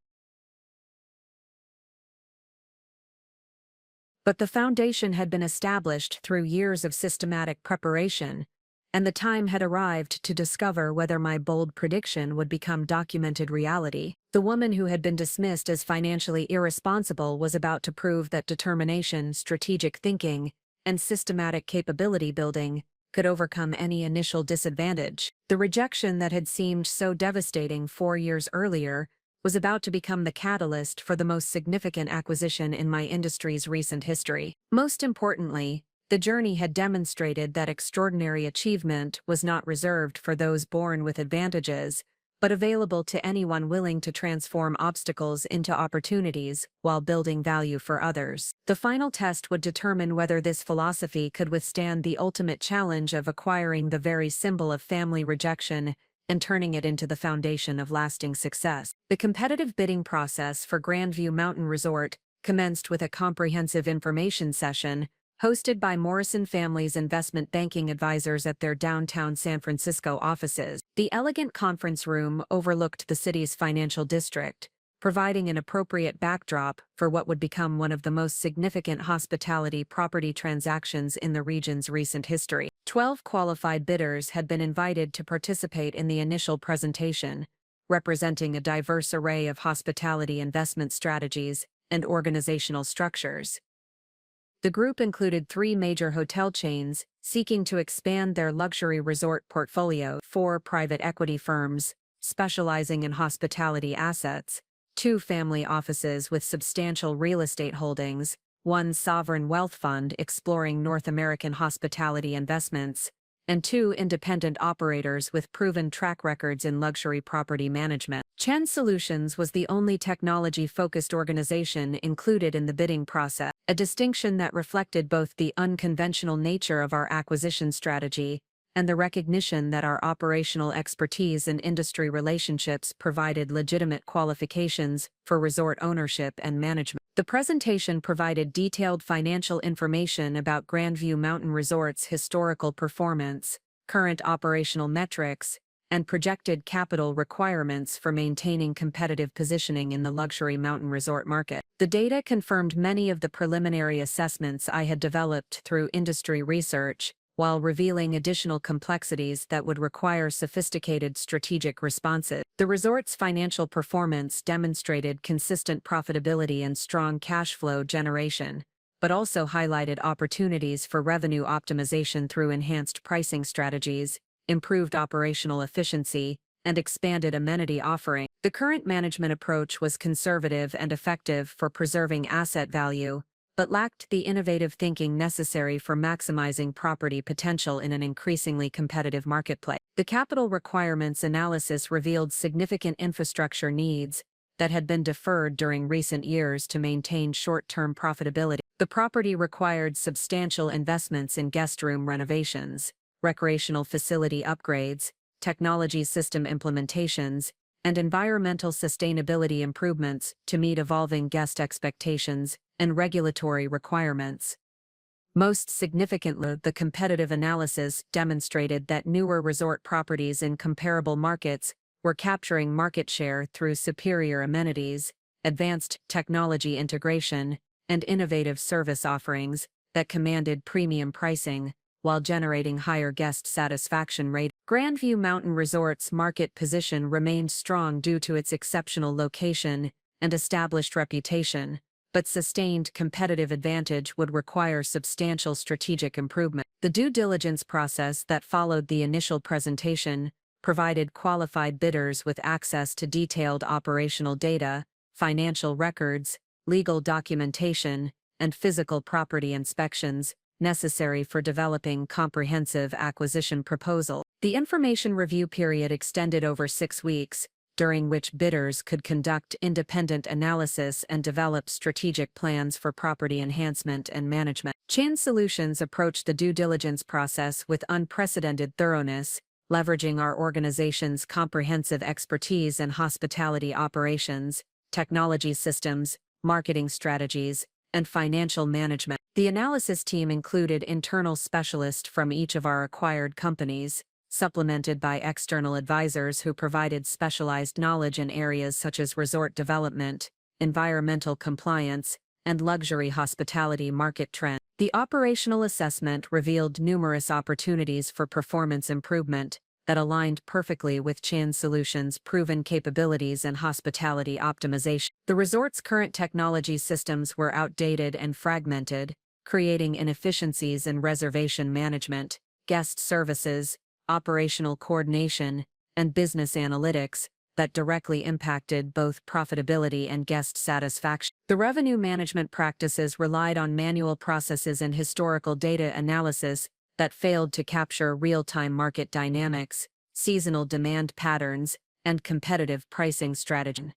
A: But the foundation had been established through years of systematic preparation, and the time had arrived to discover whether my bold prediction would become documented reality. The woman who had been dismissed as financially irresponsible was about to prove that determination, strategic thinking, and systematic capability building could overcome any initial disadvantage. The rejection that had seemed so devastating 4 years earlier was about to become the catalyst for the most significant acquisition in my industry's recent history. Most importantly, the journey had demonstrated that extraordinary achievement was not reserved for those born with advantages, but available to anyone willing to transform obstacles into opportunities while building value for others. The final test would determine whether this philosophy could withstand the ultimate challenge of acquiring the very symbol of family rejection and turning it into the foundation of lasting success. The competitive bidding process for Grandview Mountain Resort commenced with a comprehensive information session hosted by Morrison family's investment banking advisors at their downtown San Francisco offices. The elegant conference room overlooked the city's financial district, providing an appropriate backdrop for what would become one of the most significant hospitality property transactions in the region's recent history. 12 qualified bidders had been invited to participate in the initial presentation, representing a diverse array of hospitality investment strategies and organizational structures. The group included 3 major hotel chains seeking to expand their luxury resort portfolio, 4 private equity firms specializing in hospitality assets, 2 family offices with substantial real estate holdings, 1 sovereign wealth fund exploring North American hospitality investments, and 2 independent operators with proven track records in luxury property management. Chen Solutions was the only technology-focused organization included in the bidding process, a distinction that reflected both the unconventional nature of our acquisition strategy and the recognition that our operational expertise and industry relationships provided legitimate qualifications for resort ownership and management. The presentation provided detailed financial information about Grandview Mountain Resort's historical performance, current operational metrics, and projected capital requirements for maintaining competitive positioning in the luxury mountain resort market. The data confirmed many of the preliminary assessments I had developed through industry research, while revealing additional complexities that would require sophisticated strategic responses. The resort's financial performance demonstrated consistent profitability and strong cash flow generation, but also highlighted opportunities for revenue optimization through enhanced pricing strategies, improved operational efficiency, and expanded amenity offering. The current management approach was conservative and effective for preserving asset value, but lacked the innovative thinking necessary for maximizing property potential in an increasingly competitive marketplace. The capital requirements analysis revealed significant infrastructure needs that had been deferred during recent years to maintain short-term profitability. The property required substantial investments in guest room renovations, recreational facility upgrades, technology system implementations, and environmental sustainability improvements to meet evolving guest expectations and regulatory requirements. Most significantly, the competitive analysis demonstrated that newer resort properties in comparable markets were capturing market share through superior amenities, advanced technology integration, and innovative service offerings that commanded premium pricing while generating higher guest satisfaction rate. Grandview Mountain Resort's market position remained strong due to its exceptional location and established reputation, but sustained competitive advantage would require substantial strategic improvement. The due diligence process that followed the initial presentation provided qualified bidders with access to detailed operational data, financial records, legal documentation, and physical property inspections necessary for developing comprehensive acquisition proposal. The information review period extended over 6 weeks, during which bidders could conduct independent analysis and develop strategic plans for property enhancement and management. Chen Solutions approached the due diligence process with unprecedented thoroughness, leveraging our organization's comprehensive expertise in hospitality operations, technology systems, marketing strategies, and financial management. The analysis team included internal specialists from each of our acquired companies, supplemented by external advisors who provided specialized knowledge in areas such as resort development, environmental compliance, and luxury hospitality market trends. The operational assessment revealed numerous opportunities for performance improvement that aligned perfectly with Chen Solutions' proven capabilities in hospitality optimization. The resort's current technology systems were outdated and fragmented, creating inefficiencies in reservation management, guest services, operational coordination, and business analytics that directly impacted both profitability and guest satisfaction. The revenue management practices relied on manual processes and historical data analysis that failed to capture real-time market dynamics, seasonal demand patterns, and competitive pricing strategy.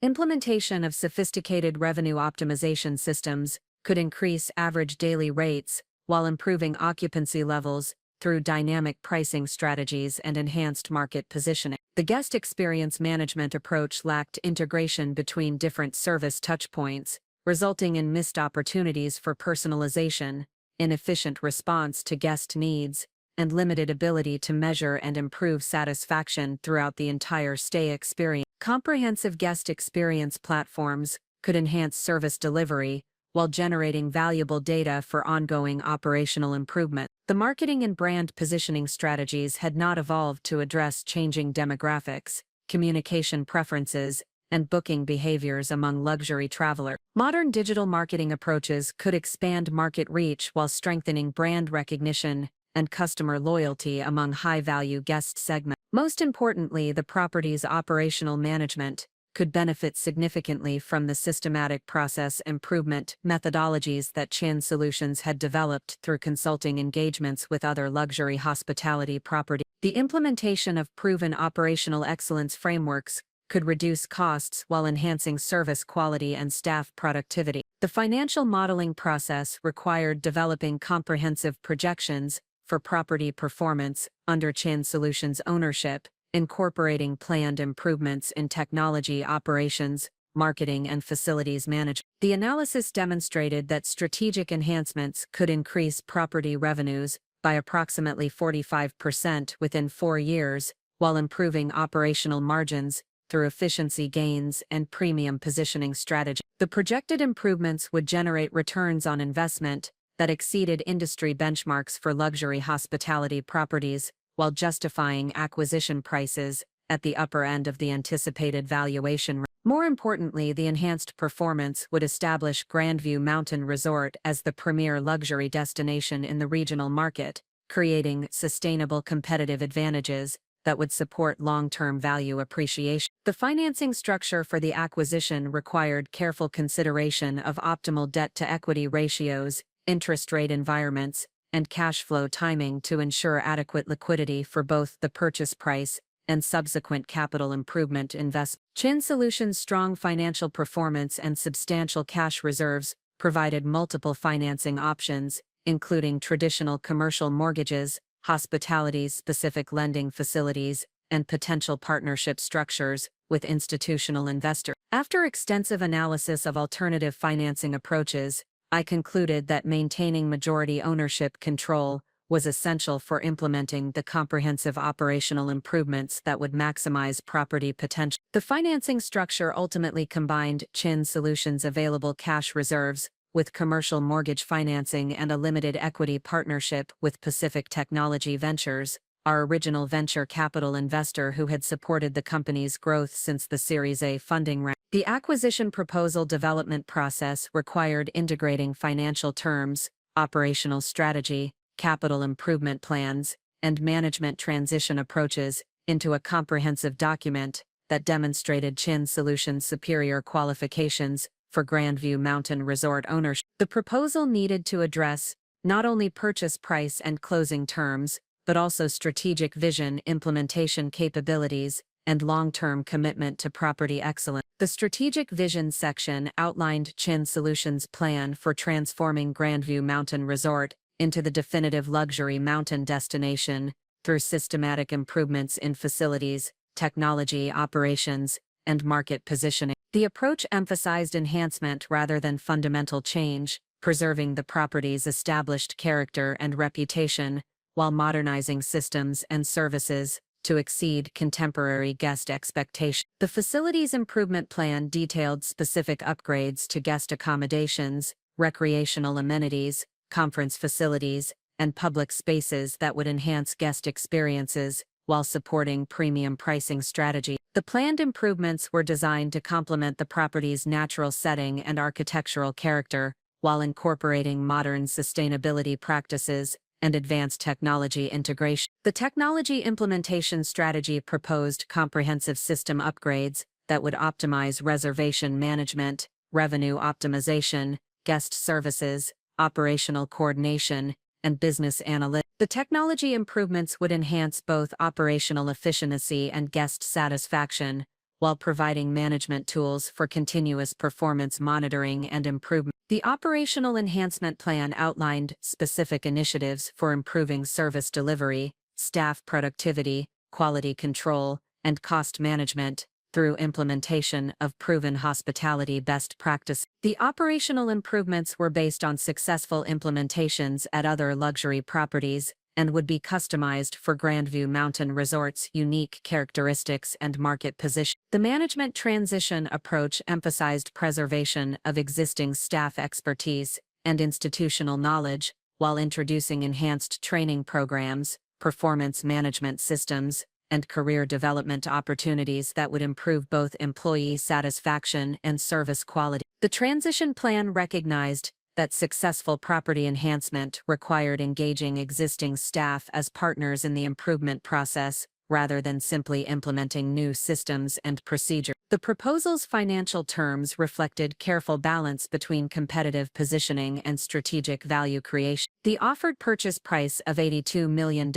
A: Implementation of sophisticated revenue optimization systems could increase average daily rates while improving occupancy levels through dynamic pricing strategies and enhanced market positioning. The guest experience management approach lacked integration between different service touchpoints, resulting in missed opportunities for personalization, inefficient response to guest needs, and limited ability to measure and improve satisfaction throughout the entire stay experience. Comprehensive guest experience platforms could enhance service delivery while generating valuable data for ongoing operational improvement. The marketing and brand positioning strategies had not evolved to address changing demographics, communication preferences, and booking behaviors among luxury travelers. Modern digital marketing approaches could expand market reach while strengthening brand recognition and customer loyalty among high-value guest segments. Most importantly, the property's operational management could benefit significantly from the systematic process improvement methodologies that Chin Solutions had developed through consulting engagements with other luxury hospitality properties. The implementation of proven operational excellence frameworks could reduce costs while enhancing service quality and staff productivity. The financial modeling process required developing comprehensive projections for property performance under Chin Solutions ownership, incorporating planned improvements in technology operations, marketing, and facilities management. The analysis demonstrated that strategic enhancements could increase property revenues by approximately 45% within 4 years, while improving operational margins through efficiency gains and premium positioning strategy. The projected improvements would generate returns on investment that exceeded industry benchmarks for luxury hospitality properties, while justifying acquisition prices at the upper end of the anticipated valuation range. More importantly, the enhanced performance would establish Grandview Mountain Resort as the premier luxury destination in the regional market, creating sustainable competitive advantages that would support long-term value appreciation. The financing structure for the acquisition required careful consideration of optimal debt-to-equity ratios, interest rate environments, and cash flow timing to ensure adequate liquidity for both the purchase price and subsequent capital improvement investment. Chin Solutions' strong financial performance and substantial cash reserves provided multiple financing options, including traditional commercial mortgages, hospitality-specific lending facilities, and potential partnership structures with institutional investors. After extensive analysis of alternative financing approaches, I concluded that maintaining majority ownership control was essential for implementing the comprehensive operational improvements that would maximize property potential. The financing structure ultimately combined Chin Solutions' available cash reserves with commercial mortgage financing and a limited equity partnership with Pacific Technology Ventures, our original venture capital investor who had supported the company's growth since the Series A funding round. The acquisition proposal development process required integrating financial terms, operational strategy, capital improvement plans, and management transition approaches into a comprehensive document that demonstrated Chin Solutions' superior qualifications for Grandview Mountain Resort ownership. The proposal needed to address not only purchase price and closing terms, but also strategic vision, implementation capabilities, and long-term commitment to property excellence. The strategic vision section outlined Chin Solutions' plan for transforming Grandview Mountain Resort into the definitive luxury mountain destination through systematic improvements in facilities, technology operations, and market positioning. The approach emphasized enhancement rather than fundamental change, preserving the property's established character and reputation, while modernizing systems and services to exceed contemporary guest expectations. The facilities improvement plan detailed specific upgrades to guest accommodations, recreational amenities, conference facilities, and public spaces that would enhance guest experiences while supporting premium pricing strategy. The planned improvements were designed to complement the property's natural setting and architectural character, while incorporating modern sustainability practices and advanced technology integration. The technology implementation strategy proposed comprehensive system upgrades that would optimize reservation management, revenue optimization, guest services, operational coordination, and business analytics. The technology improvements would enhance both operational efficiency and guest satisfaction, while providing management tools for continuous performance monitoring and improvement. The operational enhancement plan outlined specific initiatives for improving service delivery, staff productivity, quality control, and cost management, through implementation of proven hospitality best practices. The operational improvements were based on successful implementations at other luxury properties and would be customized for Grandview Mountain Resort's unique characteristics and market position. The management transition approach emphasized preservation of existing staff expertise and institutional knowledge, while introducing enhanced training programs, performance management systems, and career development opportunities that would improve both employee satisfaction and service quality. The transition plan recognized that successful property enhancement required engaging existing staff as partners in the improvement process, rather than simply implementing new systems and procedures. The proposal's financial terms reflected careful balance between competitive positioning and strategic value creation. The offered purchase price of $82 million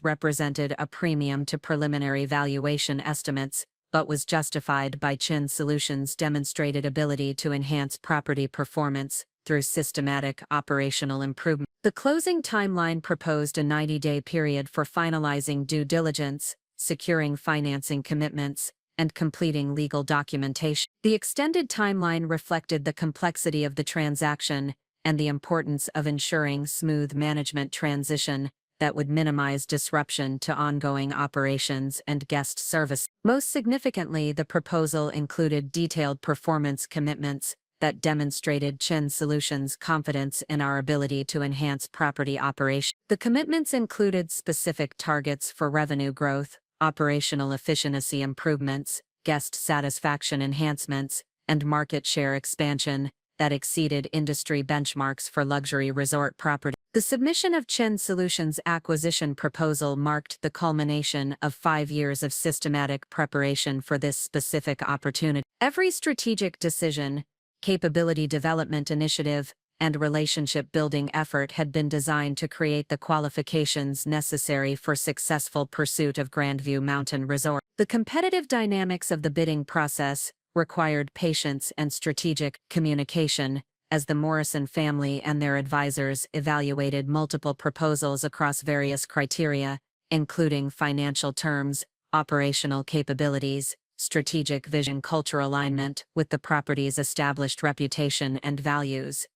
A: represented a premium to preliminary valuation estimates, but was justified by Chin Solutions' demonstrated ability to enhance property performance through systematic operational improvement. The closing timeline proposed a 90-day period for finalizing due diligence, securing financing commitments, and completing legal documentation. The extended timeline reflected the complexity of the transaction and the importance of ensuring smooth management transition that would minimize disruption to ongoing operations and guest service. Most significantly, the proposal included detailed performance commitments that demonstrated Chin Solutions' confidence in our ability to enhance property operation. The commitments included specific targets for revenue growth, operational efficiency improvements, guest satisfaction enhancements, and market share expansion that exceeded industry benchmarks for luxury resort property. The submission of Chin Solutions' acquisition proposal marked the culmination of 5 years of systematic preparation for this specific opportunity. Every strategic decision, capability development initiative, and relationship-building effort had been designed to create the qualifications necessary for successful pursuit of Grandview Mountain Resort. The competitive dynamics of the bidding process required patience and strategic communication, as the Morrison family and their advisors evaluated multiple proposals across various criteria, including financial terms, operational capabilities, strategic vision, cultural alignment with the property's established reputation and values.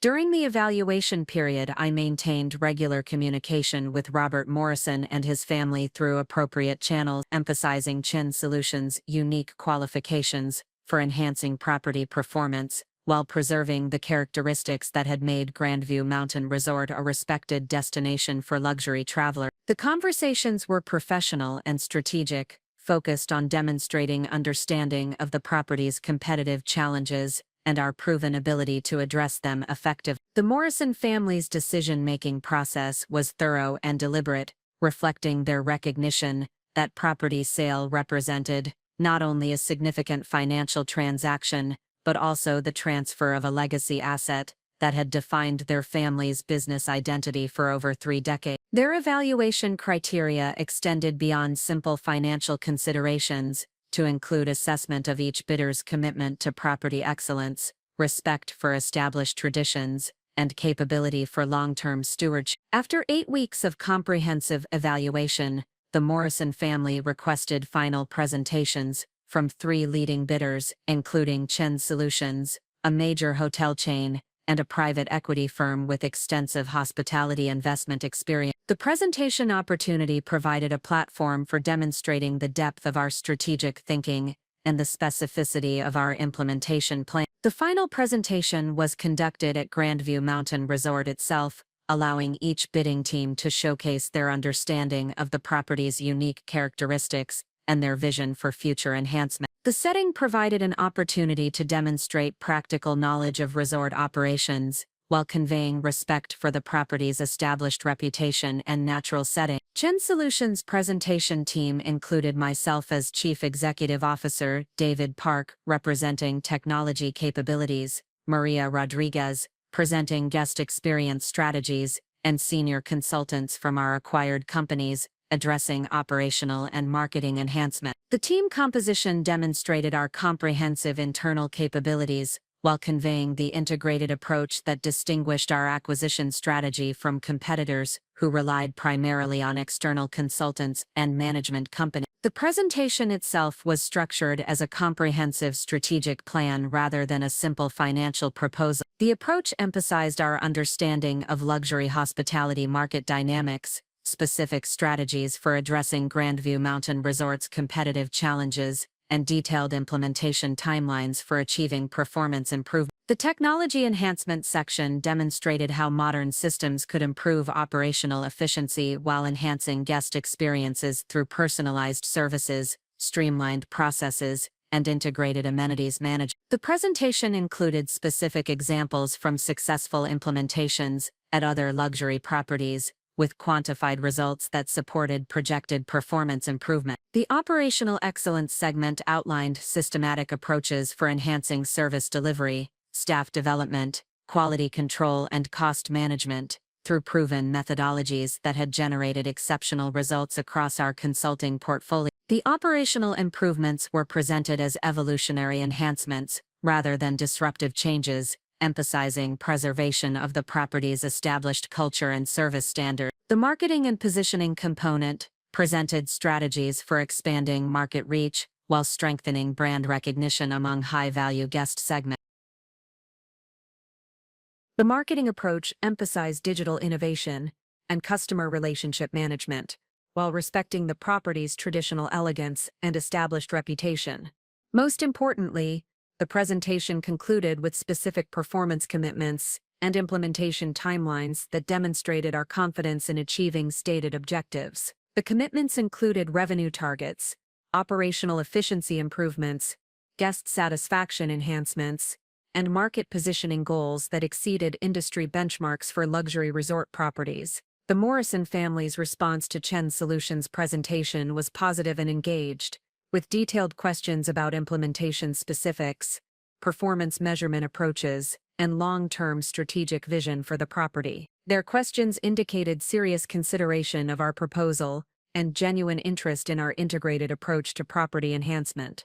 A: During the evaluation period, I maintained regular communication with Robert Morrison and his family through appropriate channels, emphasizing Chin Solutions' unique qualifications for enhancing property performance, while preserving the characteristics that had made Grandview Mountain Resort a respected destination for luxury travelers. The conversations were professional and strategic, focused on demonstrating understanding of the property's competitive challenges and our proven ability to address them effectively. The Morrison family's decision-making process was thorough and deliberate, reflecting their recognition that property sale represented not only a significant financial transaction, but also the transfer of a legacy asset that had defined their family's business identity for over 3 decades. Their evaluation criteria extended beyond simple financial considerations to include assessment of each bidder's commitment to property excellence, respect for established traditions, and capability for long-term stewardship. After 8 weeks of comprehensive evaluation, the Morrison family requested final presentations from 3 leading bidders, including Chin Solutions, a major hotel chain, and a private equity firm with extensive hospitality investment experience. The presentation opportunity provided a platform for demonstrating the depth of our strategic thinking and the specificity of our implementation plan. The final presentation was conducted at Grandview Mountain Resort itself, allowing each bidding team to showcase their understanding of the property's unique characteristics and their vision for future enhancement. The setting provided an opportunity to demonstrate practical knowledge of resort operations, while conveying respect for the property's established reputation and natural setting. Chin Solutions' presentation team included myself as Chief Executive Officer, David Park, representing technology capabilities, Maria Rodriguez, presenting guest experience strategies, and senior consultants from our acquired companies, addressing operational and marketing enhancement. The team composition demonstrated our comprehensive internal capabilities, while conveying the integrated approach that distinguished our acquisition strategy from competitors who relied primarily on external consultants and management companies.
B: The presentation itself was structured as a comprehensive strategic plan rather than a simple financial proposal. The approach emphasized our understanding of luxury hospitality market dynamics, specific strategies for addressing Grandview Mountain Resort's competitive challenges, and detailed implementation timelines for achieving performance improvement. The technology enhancement section demonstrated how modern systems could improve operational efficiency while enhancing guest experiences through personalized services, streamlined processes, and integrated amenities management. The presentation included specific examples from successful implementations at other luxury properties, with quantified results that supported projected performance improvement. The operational excellence segment outlined systematic approaches for enhancing service delivery, staff development, quality control, and cost management through proven methodologies that had generated exceptional results across our consulting portfolio. The operational improvements were presented as evolutionary enhancements rather than disruptive changes, emphasizing preservation of the property's established culture and service standards. The marketing and positioning component presented strategies for expanding market reach while strengthening brand recognition among high-value guest segments.
A: The marketing approach emphasized digital innovation and customer relationship management, while respecting the property's traditional elegance and established reputation. Most importantly, the presentation concluded with specific performance commitments and implementation timelines that demonstrated our confidence in achieving stated objectives. The commitments included revenue targets, operational efficiency improvements, guest satisfaction enhancements, and market positioning goals that exceeded industry benchmarks for luxury resort properties. The Morrison family's response to Chen Solutions' presentation was positive and engaged, with detailed questions about implementation specifics, performance measurement approaches, and long-term strategic vision for the property. Their questions indicated serious consideration of our proposal and genuine interest in our integrated approach to property enhancement.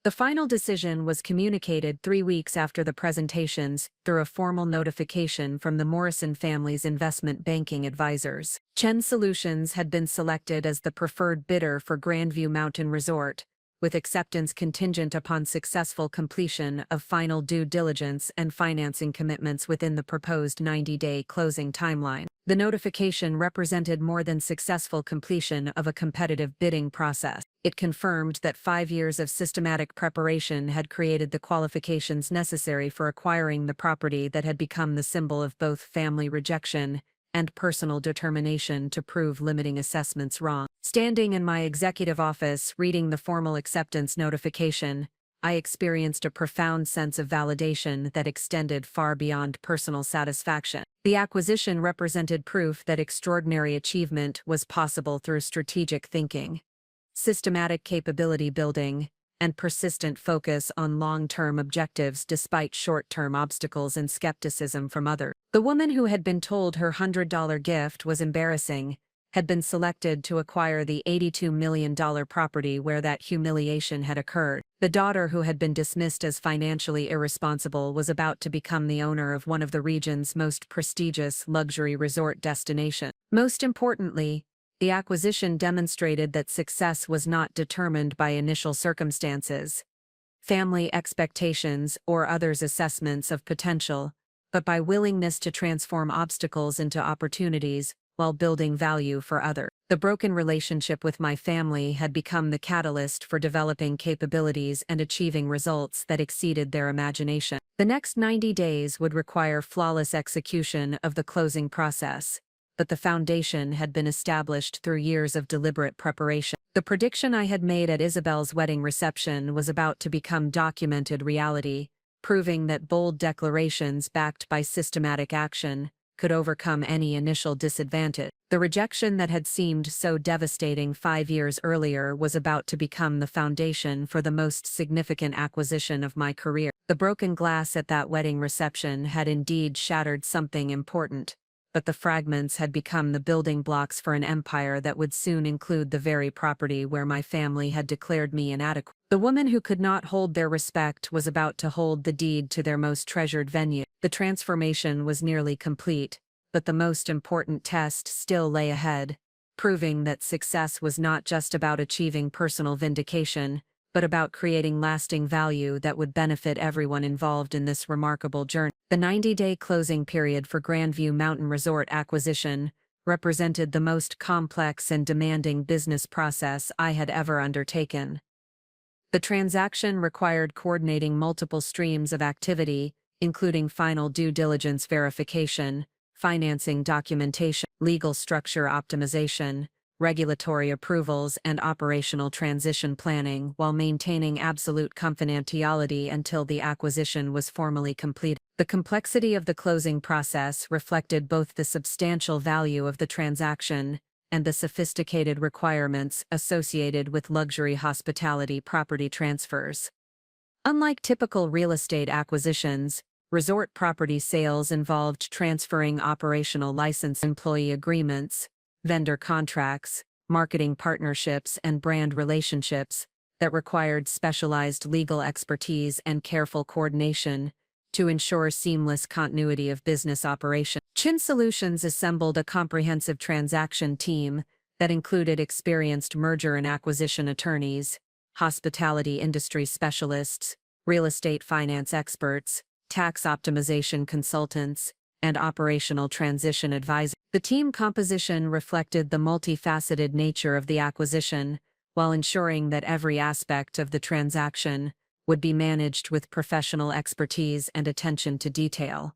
A: The final decision was communicated 3 weeks after the presentations through a formal notification from the Morrison family's investment banking advisors. Chen Solutions had been selected as the preferred bidder for Grandview Mountain Resort, with acceptance contingent upon successful completion of final due diligence and financing commitments within the proposed 90-day closing timeline. The notification represented more than successful completion of a competitive bidding process. It confirmed that 5 years of systematic preparation had created the qualifications necessary for acquiring the property that had become the symbol of both family rejection and personal determination to prove limiting assessments wrong. Standing in my executive office reading the formal acceptance notification, I experienced a profound sense of validation that extended far beyond personal satisfaction. The acquisition represented proof that extraordinary achievement was possible through strategic thinking, systematic capability building, and persistent focus on long-term objectives despite short-term obstacles and skepticism from others. The woman who had been told her $100 gift was embarrassing had been selected to acquire the $82 million property where that humiliation had occurred. The daughter who had been dismissed as financially irresponsible was about to become the owner of one of the region's most prestigious luxury resort destinations. Most importantly, the acquisition demonstrated that success was not determined by initial circumstances, family expectations, or others' assessments of potential, but by willingness to transform obstacles into opportunities while building value for others. The broken relationship with my family had become the catalyst for developing capabilities and achieving results that exceeded their imagination. The next 90 days would require flawless execution of the closing process, but the foundation had been established through years of deliberate preparation. The prediction I had made at Isabel's wedding reception was about to become documented reality, proving that bold declarations backed by systematic action could overcome any initial disadvantage. The rejection that had seemed so devastating 5 years earlier was about to become the foundation for the most significant acquisition of my career. The broken glass at that wedding reception had indeed shattered something important, but the fragments had become the building blocks for an empire that would soon include the very property where my family had declared me inadequate. The woman who could not hold their respect was about to hold the deed to their most treasured venue. The transformation was nearly complete, but the most important test still lay ahead: proving that success was not just about achieving personal vindication, but about creating lasting value that would benefit everyone involved in this remarkable journey. The 90-day closing period for Grandview Mountain Resort acquisition represented the most complex and demanding business process I had ever undertaken. The transaction required coordinating multiple streams of activity, including final due diligence verification, financing documentation, legal structure optimization, regulatory approvals, and operational transition planning, while maintaining absolute confidentiality until the acquisition was formally completed. The complexity of the closing process reflected both the substantial value of the transaction and the sophisticated requirements associated with luxury hospitality property transfers. Unlike typical real estate acquisitions, resort property sales involved transferring operational license, employee agreements, vendor contracts, marketing partnerships, and brand relationships that required specialized legal expertise and careful coordination to ensure seamless continuity of business operation. Chin Solutions assembled a comprehensive transaction team that included experienced merger and acquisition attorneys, hospitality industry specialists, real estate finance experts, tax optimization consultants, and operational transition advisors. The team composition reflected the multifaceted nature of the acquisition, while ensuring that every aspect of the transaction would be managed with professional expertise and attention to detail.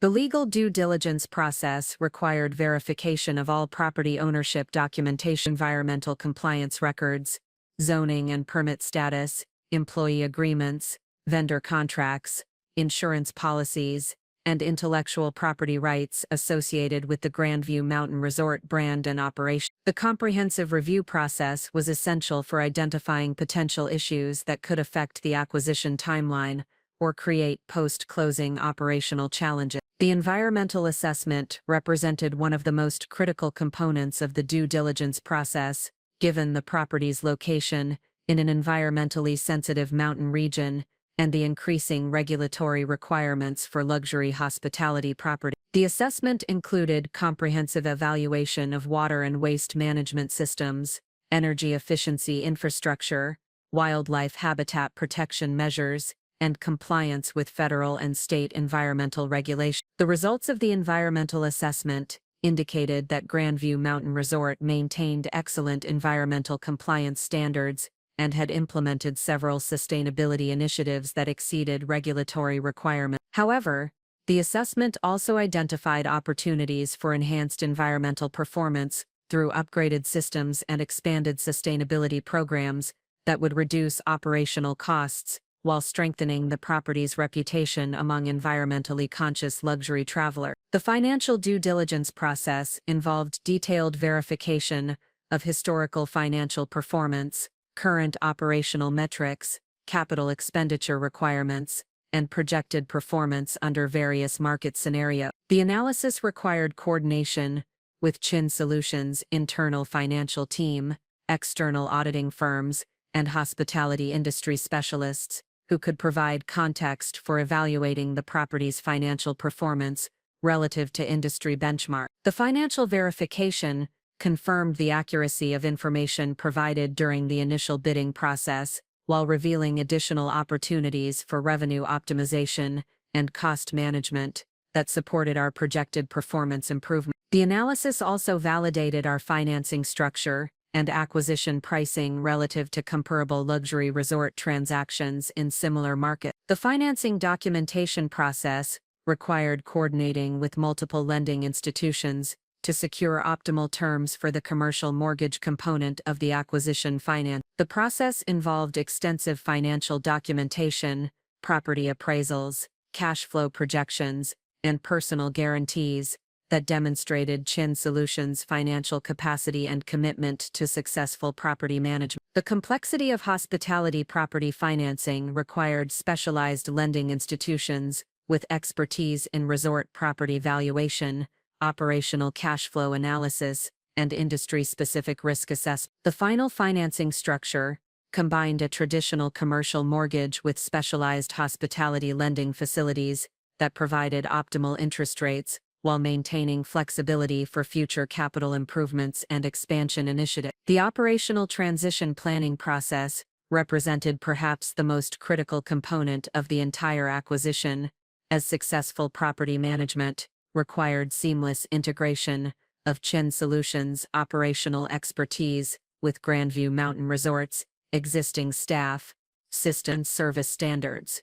A: The legal due diligence process required verification of all property ownership documentation, environmental compliance records, zoning and permit status, employee agreements, vendor contracts, insurance policies, and intellectual property rights associated with the Grandview Mountain Resort brand and operation. The comprehensive review process was essential for identifying potential issues that could affect the acquisition timeline or create post-closing operational challenges. The environmental assessment represented one of the most critical components of the due diligence process, given the property's location in an environmentally sensitive mountain region and the increasing regulatory requirements for luxury hospitality property. The assessment included comprehensive evaluation of water and waste management systems, energy efficiency infrastructure, wildlife habitat protection measures, and compliance with federal and state environmental regulations. The results of the environmental assessment indicated that Grandview Mountain Resort maintained excellent environmental compliance standards and had implemented several sustainability initiatives that exceeded regulatory requirements. However, the assessment also identified opportunities for enhanced environmental performance through upgraded systems and expanded sustainability programs that would reduce operational costs while strengthening the property's reputation among environmentally conscious luxury travelers. The financial due diligence process involved detailed verification of historical financial performance, current operational metrics, capital expenditure requirements, and projected performance under various market scenarios. The analysis required coordination with Chin Solutions' internal financial team, external auditing firms, and hospitality industry specialists, who could provide context for evaluating the property's financial performance relative to industry benchmarks. The financial verification confirmed the accuracy of information provided during the initial bidding process, while revealing additional opportunities for revenue optimization and cost management that supported our projected performance improvement. The analysis also validated our financing structure and acquisition pricing relative to comparable luxury resort transactions in similar markets. The financing documentation process required coordinating with multiple lending institutions to secure optimal terms for the commercial mortgage component of the acquisition finance. The process involved extensive financial documentation, property appraisals, cash flow projections, and personal guarantees that demonstrated Chin Solutions' financial capacity and commitment to successful property management. The complexity of hospitality property financing required specialized lending institutions with expertise in resort property valuation, operational cash flow analysis, and industry-specific risk assessment. The final financing structure combined a traditional commercial mortgage with specialized hospitality lending facilities that provided optimal interest rates while maintaining flexibility for future capital improvements and expansion initiatives. The operational transition planning process represented perhaps the most critical component of the entire acquisition, as successful property management required seamless integration of Chen Solutions' operational expertise with Grandview Mountain Resort's existing staff, system service standards.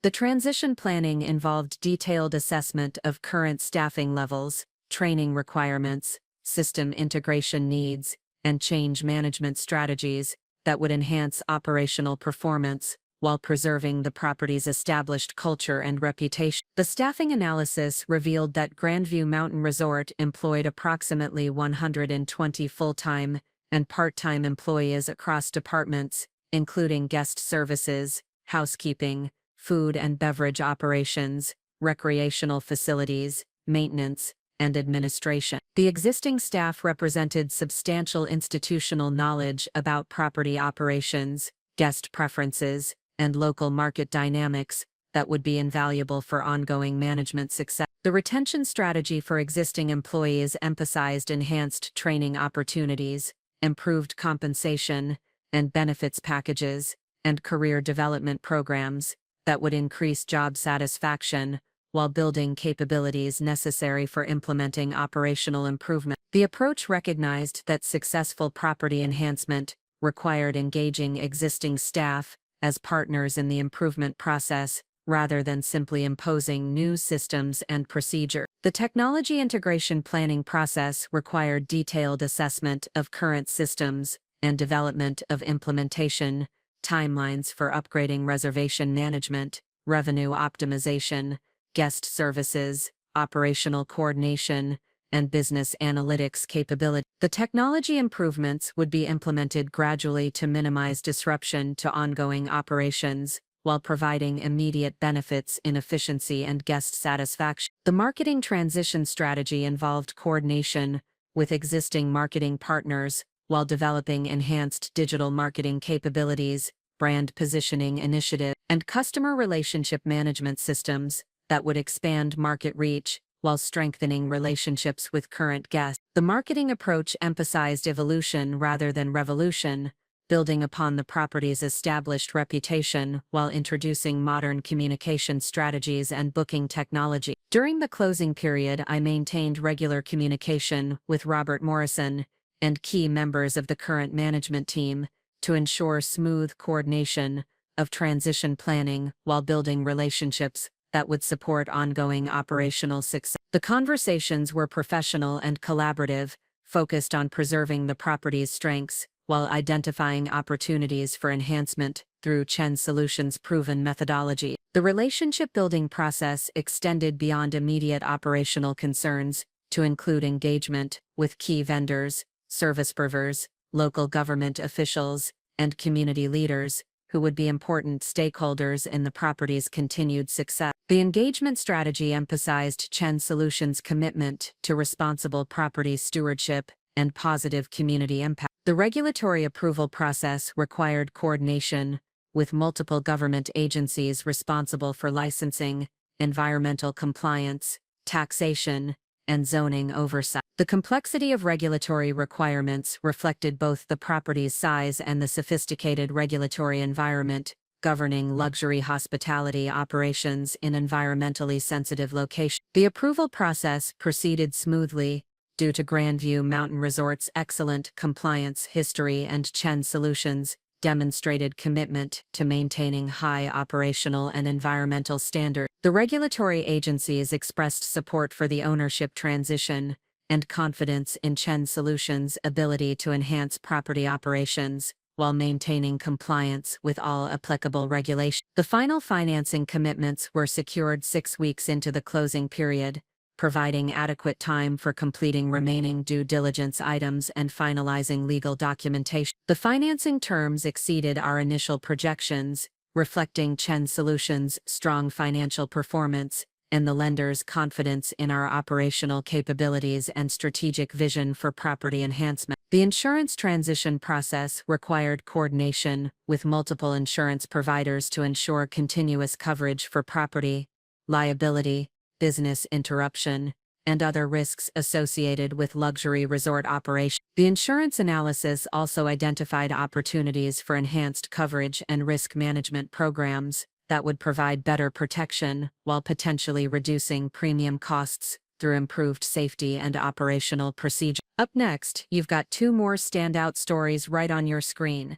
A: The transition planning involved detailed assessment of current staffing levels, training requirements, system integration needs, and change management strategies that would enhance operational performance while preserving the property's established culture and reputation. The staffing analysis revealed that Grandview Mountain Resort employed approximately 120 full-time and part-time employees across departments, including guest services, housekeeping, food and beverage operations, recreational facilities, maintenance, and administration. The existing staff represented substantial institutional knowledge about property operations, guest preferences, and local market dynamics that would be invaluable for ongoing management success. The retention strategy for existing employees emphasized enhanced training opportunities, improved compensation and benefits packages, and career development programs that would increase job satisfaction while building capabilities necessary for implementing operational improvement. The approach recognized that successful property enhancement required engaging existing staff as partners in the improvement process rather than simply imposing new systems and procedures. The technology integration planning process required detailed assessment of current systems and development of implementation timelines for upgrading reservation management, revenue optimization, guest services, operational coordination, and business analytics capability. The technology improvements would be implemented gradually to minimize disruption to ongoing operations, while providing immediate benefits in efficiency and guest satisfaction. The marketing transition strategy involved coordination with existing marketing partners while developing enhanced digital marketing capabilities, brand positioning initiatives, and customer relationship management systems that would expand market reach while strengthening relationships with current guests. The marketing approach emphasized evolution rather than revolution, building upon the property's established reputation while introducing modern communication strategies and booking technology. During the closing period, I maintained regular communication with Robert Morrison and key members of the current management team to ensure smooth coordination of transition planning while building relationships that would support ongoing operational success. The conversations were professional and collaborative, focused on preserving the property's strengths while identifying opportunities for enhancement through Chen Solutions' proven methodology. The relationship-building process extended beyond immediate operational concerns to include engagement with key vendors, service providers, local government officials, and community leaders, who would be important stakeholders in the property's continued success. The engagement strategy emphasized Chen Solutions' commitment to responsible property stewardship and positive community impact. The regulatory approval process required coordination with multiple government agencies responsible for licensing, environmental compliance, taxation, and zoning oversight. The complexity of regulatory requirements reflected both the property's size and the sophisticated regulatory environment governing luxury hospitality operations in environmentally sensitive locations. The approval process proceeded smoothly due to Grandview Mountain Resort's excellent compliance history and Chen Solutions' demonstrated commitment to maintaining high operational and environmental standards. The regulatory agencies expressed support for the ownership transition and confidence in Chen Solutions' ability to enhance property operations while maintaining compliance with all applicable regulations. The final financing commitments were secured 6 weeks into the closing period, providing adequate time for completing remaining due diligence items and finalizing legal documentation. The financing terms exceeded our initial projections, reflecting Chen Solutions' strong financial performance and the lender's confidence in our operational capabilities and strategic vision for property enhancement. The insurance transition process required coordination with multiple insurance providers to ensure continuous coverage for property, liability, business interruption, and other risks associated with luxury resort operations. The insurance analysis also identified opportunities for enhanced coverage and risk management programs that would provide better protection while potentially reducing premium costs through improved safety and operational procedure. Up next, you've got two more standout stories right on your screen.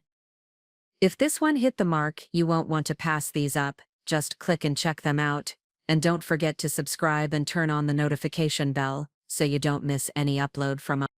A: If this one hit the mark, you won't want to pass these up. Just click and check them out. And don't forget to subscribe and turn on the notification bell so you don't miss any upload from us.